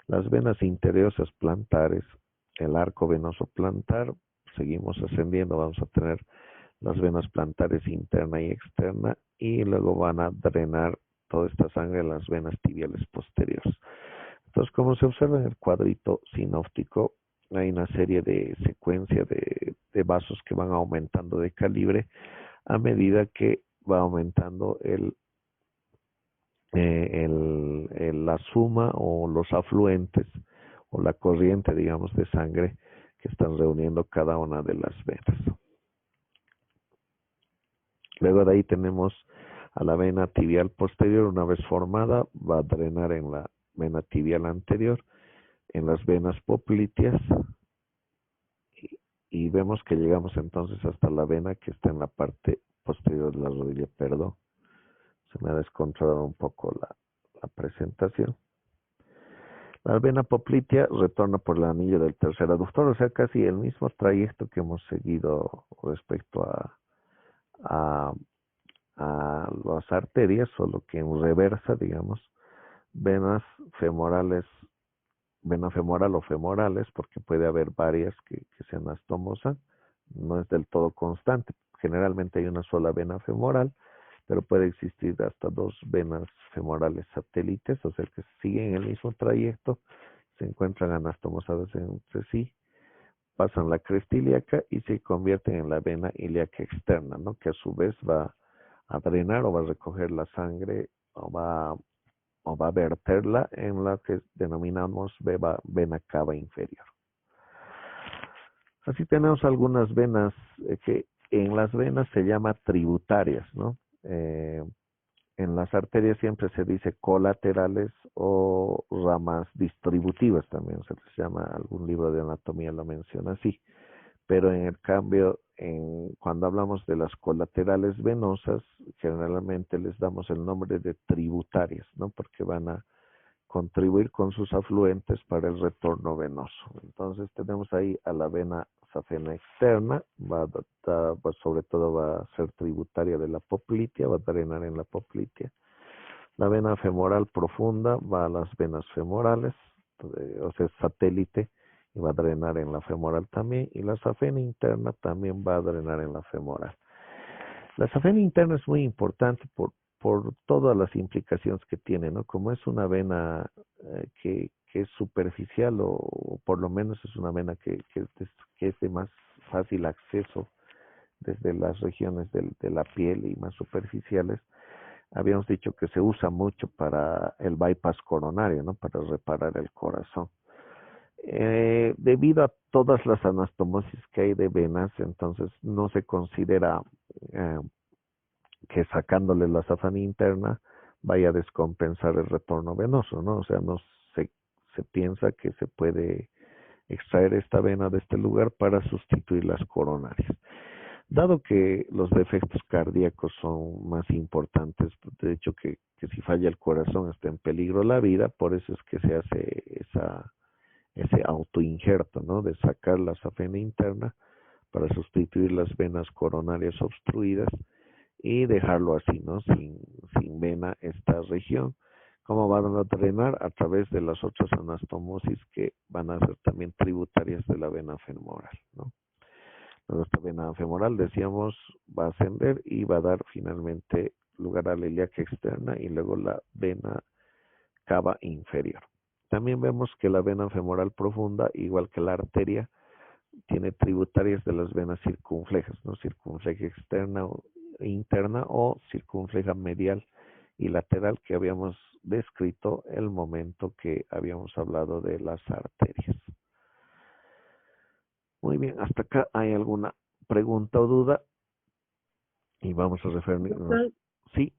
Las venas interiosas plantares, el arco venoso plantar. Seguimos ascendiendo, vamos a tener las venas plantares interna y externa, y luego van a drenar toda esta sangre en las venas tibiales posteriores. Entonces, como se observa en el cuadrito sinóptico, hay una serie de secuencia de vasos que van aumentando de calibre a medida que va aumentando la suma o los afluentes o la corriente, digamos, de sangre que están reuniendo cada una de las venas. Luego de ahí tenemos a la vena tibial posterior. Una vez formada, va a drenar en la vena tibial anterior, en las venas popliteas, y vemos que llegamos entonces hasta la vena que está en la parte posterior de la rodilla. Perdón, se me ha descontrolado un poco la presentación. La vena poplitea retorna por el anillo del tercer aductor, o sea, casi el mismo trayecto que hemos seguido respecto a las arterias, solo que en reversa, digamos. Venas femorales, vena femoral o femorales, porque puede haber varias que se anastomosan, no es del todo constante. Generalmente hay una sola vena femoral, pero puede existir hasta dos venas femorales satélites, o sea que siguen el mismo trayecto, se encuentran anastomosadas entre sí, pasan la cresta ilíaca y se convierten en la vena ilíaca externa, ¿no? Que a su vez va a drenar o va a recoger la sangre o va a verterla en la que denominamos vena cava inferior. Así tenemos algunas venas que en las venas se llama tributarias, ¿no? en las arterias siempre se dice colaterales o ramas distributivas también, se les llama, algún libro de anatomía lo menciona así. Pero en el cambio, cuando hablamos de las colaterales venosas, generalmente les damos el nombre de tributarias, ¿no? Porque van a contribuir con sus afluentes para el retorno venoso. Entonces tenemos ahí a la vena safena externa, sobre todo va a ser tributaria de la poplitea, va a drenar en la poplitea. La vena femoral profunda va a las venas femorales, o sea, es satélite, y va a drenar en la femoral también, y la safena interna también va a drenar en la femoral. La safena interna es muy importante por todas las implicaciones que tiene, ¿no? Como es una vena que es superficial, o por lo menos es una vena que es de más fácil acceso desde las regiones de la piel y más superficiales. Habíamos dicho que se usa mucho para el bypass coronario, ¿no? Para reparar el corazón. Debido a todas las anastomosis que hay de venas, entonces no se considera que sacándole la safena interna vaya a descompensar el retorno venoso, ¿no? O sea, no se piensa que se puede extraer esta vena de este lugar para sustituir las coronarias. Dado que los defectos cardíacos son más importantes, de hecho que si falla el corazón está en peligro la vida, por eso es que se hace ese autoinjerto, ¿no? De sacar la safena interna para sustituir las venas coronarias obstruidas y dejarlo así, ¿no? Sin vena esta región. ¿Cómo van a drenar? A través de las otras anastomosis que van a ser también tributarias de la vena femoral, ¿no? Nuestra vena femoral, decíamos, va a ascender y va a dar finalmente lugar a la ilíaca externa y luego la vena cava inferior. También vemos que la vena femoral profunda, igual que la arteria, tiene tributarias de las venas circunflejas, ¿no? Circunfleja externa o interna o circunfleja medial y lateral, que habíamos descrito el momento que habíamos hablado de las arterias. Muy bien, hasta acá hay alguna pregunta o duda y vamos a referirnos. Doctor, Sí.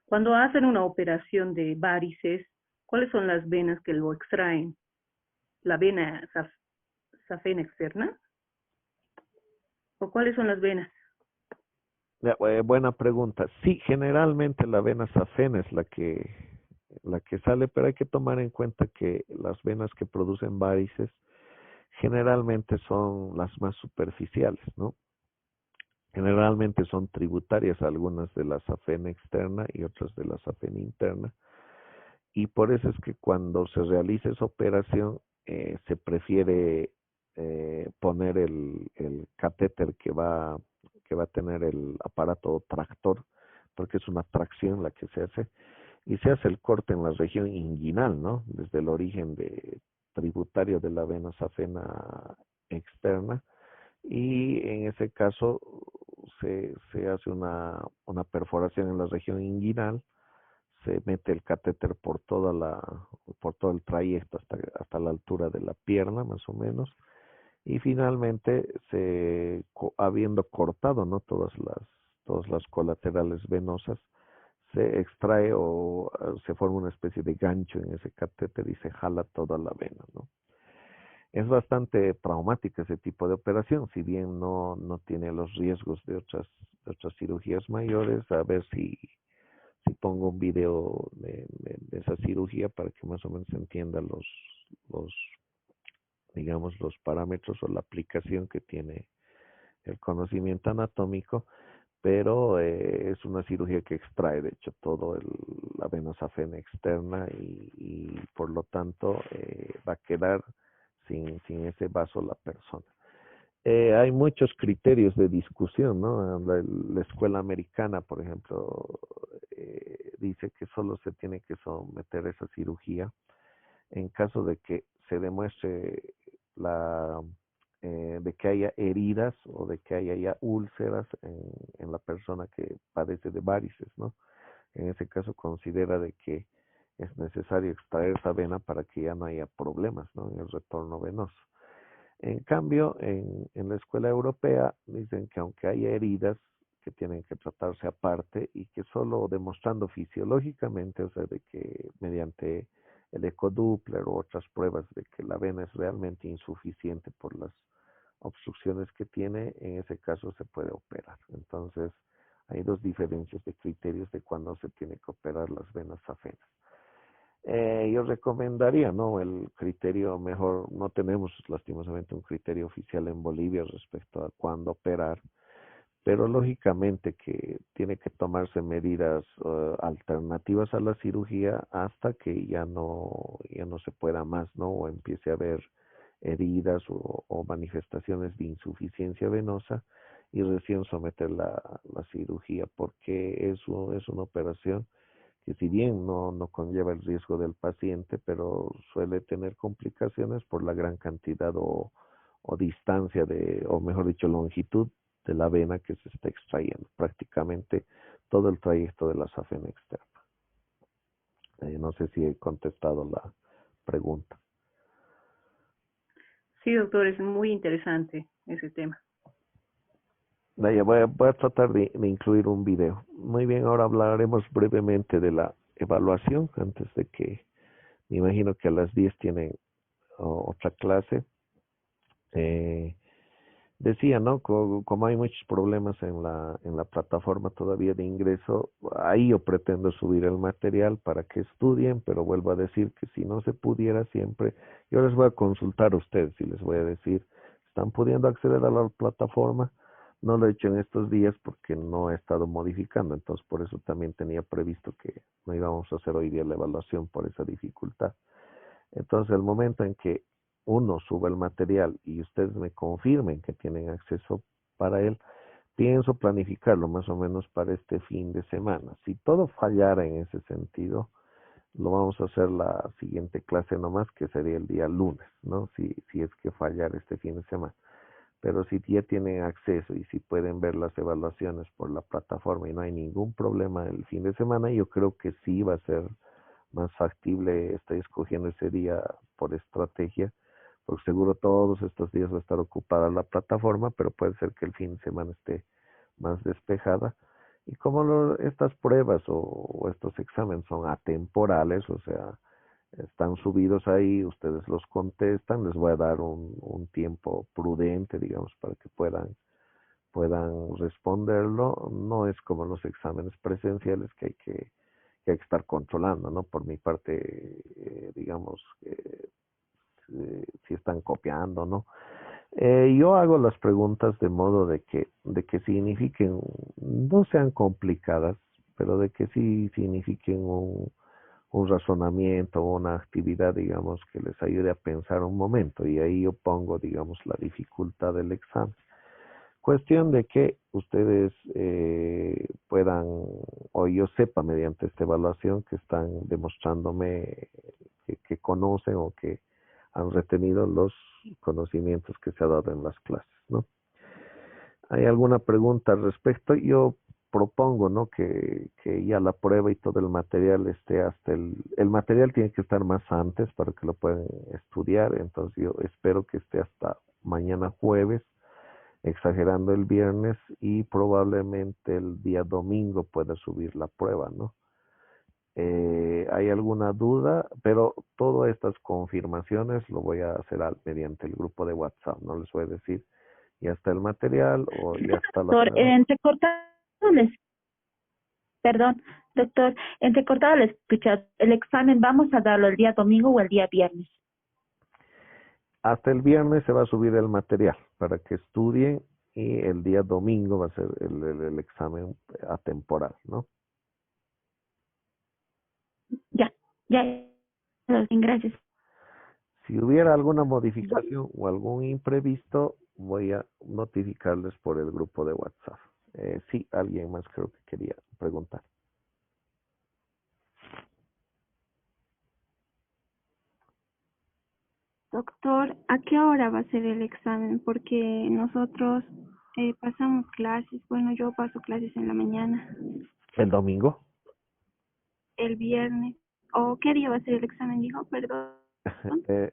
cuando hacen una operación de varices, ¿cuáles son las venas que lo extraen? ¿La vena safena externa? ¿O cuáles son las venas? Buena pregunta. Sí, generalmente la vena safena es la que sale, pero hay que tomar en cuenta que las venas que producen varices generalmente son las más superficiales, ¿no? Generalmente son tributarias algunas de la safena externa y otras de la safena interna, y por eso es que cuando se realiza esa operación se prefiere poner el catéter que va a tener el aparato tractor, porque es una tracción la que se hace, y se hace el corte en la región inguinal, ¿no? Desde el origen tributario de la vena safena externa, y en ese caso se hace una perforación en la región inguinal, se mete el catéter por todo el trayecto hasta la altura de la pierna, más o menos, y finalmente habiendo cortado, ¿no? todas las colaterales venosas, se extrae o se forma una especie de gancho en ese catéter y se jala toda la vena, ¿no? Es bastante traumática ese tipo de operación, si bien no tiene los riesgos de otras cirugías mayores. A ver si pongo un video de esa cirugía para que más o menos se entienda los, digamos, los parámetros o la aplicación que tiene el conocimiento anatómico, pero es una cirugía que extrae, de hecho, la vena safena externa y por lo tanto va a quedar sin ese vaso la persona. Hay muchos criterios de discusión, ¿no? La escuela americana, por ejemplo, dice que solo se tiene que someter a esa cirugía en caso de que se demuestre de que haya heridas o de que haya ya úlceras en la persona que padece de varices, ¿no? En ese caso considera de que es necesario extraer esa vena para que ya no haya problemas, ¿no? En el retorno venoso. En cambio, en la escuela europea dicen que aunque haya heridas, que tienen que tratarse aparte y que solo demostrando fisiológicamente, o sea, de que mediante el ecodoppler u otras pruebas de que la vena es realmente insuficiente por las obstrucciones que tiene, en ese caso se puede operar. Entonces, hay dos diferencias de criterios de cuándo se tiene que operar las venas safenas. Yo recomendaría, ¿no? El criterio mejor, no tenemos lastimosamente un criterio oficial en Bolivia respecto a cuándo operar, pero lógicamente que tiene que tomarse medidas alternativas a la cirugía hasta que ya no se pueda más, ¿no? O empiece a haber heridas o manifestaciones de insuficiencia venosa y recién someter la cirugía, porque es una operación que si bien no conlleva el riesgo del paciente, pero suele tener complicaciones por la gran cantidad o distancia o mejor dicho, longitud de la vena que se está extrayendo, prácticamente todo el trayecto de la safena externa. No sé si he contestado la pregunta. Sí, doctor, es muy interesante ese tema. Vaya, voy a tratar de incluir un video. Muy bien, ahora hablaremos brevemente de la evaluación, antes de que, me imagino que a las 10 tienen otra clase. Decía, ¿no? Como hay muchos problemas en la plataforma todavía de ingreso, ahí yo pretendo subir el material para que estudien, pero vuelvo a decir que si no se pudiera siempre, yo les voy a consultar a ustedes y les voy a decir, ¿están pudiendo acceder a la plataforma? No lo he hecho en estos días porque no he estado modificando, entonces por eso también tenía previsto que no íbamos a hacer hoy día la evaluación por esa dificultad. Entonces, el momento en que uno suba el material y ustedes me confirmen que tienen acceso para él, pienso planificarlo más o menos para este fin de semana. Si todo fallara en ese sentido, lo vamos a hacer la siguiente clase nomás, que sería el día lunes, ¿no? Si es que fallara este fin de semana. Pero si ya tienen acceso y si pueden ver las evaluaciones por la plataforma y no hay ningún problema el fin de semana, yo creo que sí va a ser más factible. Estoy escogiendo ese día por estrategia, porque seguro todos estos días va a estar ocupada la plataforma, pero puede ser que el fin de semana esté más despejada. Y como estas pruebas o estos exámenes son atemporales, o sea, están subidos ahí, ustedes los contestan, les voy a dar un tiempo prudente, digamos, para que puedan responderlo. No es como los exámenes presenciales que hay que estar controlando, ¿no? Por mi parte, digamos, si están copiando, ¿no? Yo hago las preguntas de modo de que signifiquen, no sean complicadas, pero de que sí signifiquen un razonamiento o una actividad, digamos, que les ayude a pensar un momento. Y ahí yo pongo, digamos, la dificultad del examen. Cuestión de que ustedes puedan, o yo sepa mediante esta evaluación que están demostrándome que conocen o que han retenido los conocimientos que se ha dado en las clases, ¿no? ¿Hay alguna pregunta al respecto? Yo propongo, ¿no? Que ya la prueba y todo el material esté hasta el material tiene que estar más antes para que lo puedan estudiar, entonces yo espero que esté hasta mañana jueves, exagerando el viernes, y probablemente el día domingo pueda subir la prueba, ¿no? ¿Hay alguna duda? Pero todas estas confirmaciones lo voy a hacer mediante el grupo de WhatsApp, no les voy a decir ya está el material o ya está la Doctor, prueba. perdón, doctor, entrecortado les escuchado, el examen vamos a darlo el día domingo o el día viernes. Hasta el viernes se va a subir el material para que estudien y el día domingo va a ser el examen atemporal, ¿no? Ya, gracias. Si hubiera alguna modificación o algún imprevisto, voy a notificarles por el grupo de WhatsApp. Sí, alguien más creo que quería preguntar. Doctor, ¿a qué hora va a ser el examen? Porque nosotros pasamos clases, bueno, yo paso clases en la mañana, ¿El domingo? el viernes. ¿O qué día va a ser el examen? Dijo, perdón.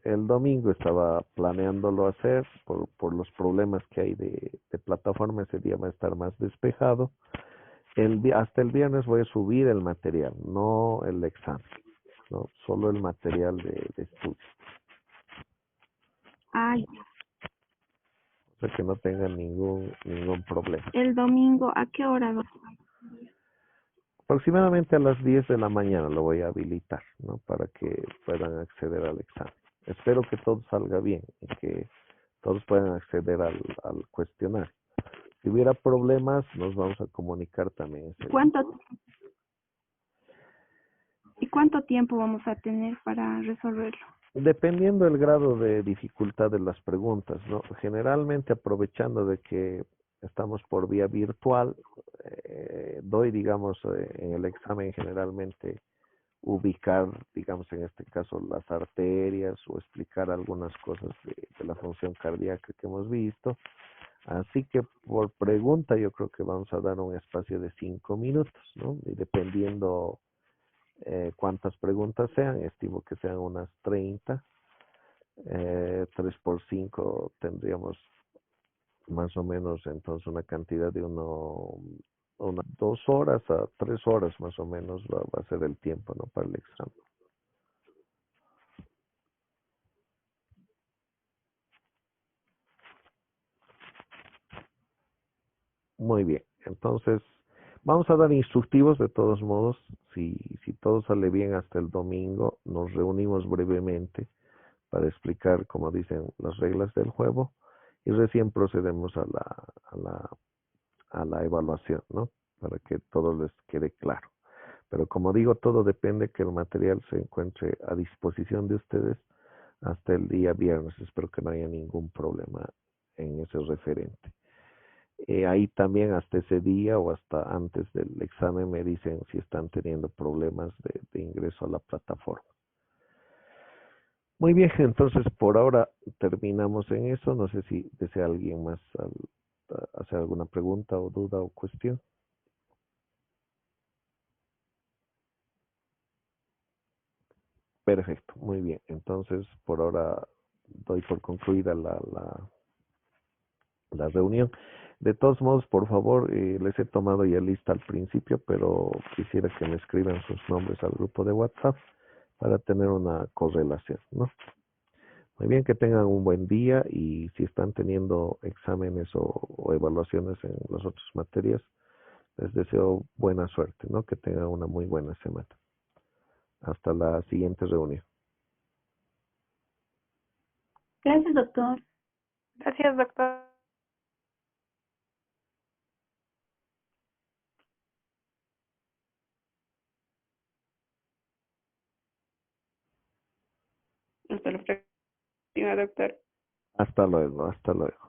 El domingo estaba planeándolo hacer por los problemas que hay de plataforma. Ese día va a estar más despejado. Hasta el viernes voy a subir el material, no el examen, no, solo el material de estudio. Ay, O sea que no tengan ningún problema. el domingo, ¿a qué hora, doctor? Aproximadamente a las 10 de la mañana lo voy a habilitar, ¿no? Para que puedan acceder al examen. Espero que todo salga bien y que todos puedan acceder al cuestionario. Si hubiera problemas, nos vamos a comunicar también ese día. ¿Y cuánto tiempo vamos a tener para resolverlo? Dependiendo del grado de dificultad de las preguntas, ¿no? Generalmente aprovechando de que estamos por vía virtual, doy, digamos, en el examen generalmente ubicar, digamos, en este caso las arterias o explicar algunas cosas de la función cardíaca que hemos visto. Así que por pregunta yo creo que vamos a dar un espacio de 5 minutos, ¿no? Y dependiendo cuántas preguntas sean, estimo que sean unas 30. 3 por 5 tendríamos más o menos entonces una cantidad de unas 2 horas a 3 horas más o menos va a ser el tiempo, ¿no? Para el examen. Muy bien, entonces vamos a dar instructivos de todos modos. Si todo sale bien hasta el domingo, nos reunimos brevemente para explicar, como dicen, las reglas del juego y recién procedemos a la evaluación, ¿no? Para que todo les quede claro. Pero como digo, todo depende que el material se encuentre a disposición de ustedes hasta el día viernes. Espero que no haya ningún problema en ese referente. Ahí también hasta ese día o hasta antes del examen me dicen si están teniendo problemas de ingreso a la plataforma. Muy bien, entonces por ahora terminamos en eso. No sé si desea alguien más hacer alguna pregunta o duda o cuestión. Perfecto, muy bien. Entonces por ahora doy por concluida la reunión. De todos modos, por favor, les he tomado ya lista al principio, pero quisiera que me escriban sus nombres al grupo de WhatsApp para tener una correlación, ¿no? Muy bien, que tengan un buen día y si están teniendo exámenes o evaluaciones en las otras materias, les deseo buena suerte, ¿no? Que tengan una muy buena semana. Hasta la siguiente reunión. Gracias, doctor. Gracias, doctor. Hasta la próxima, doctor. Hasta luego, hasta luego.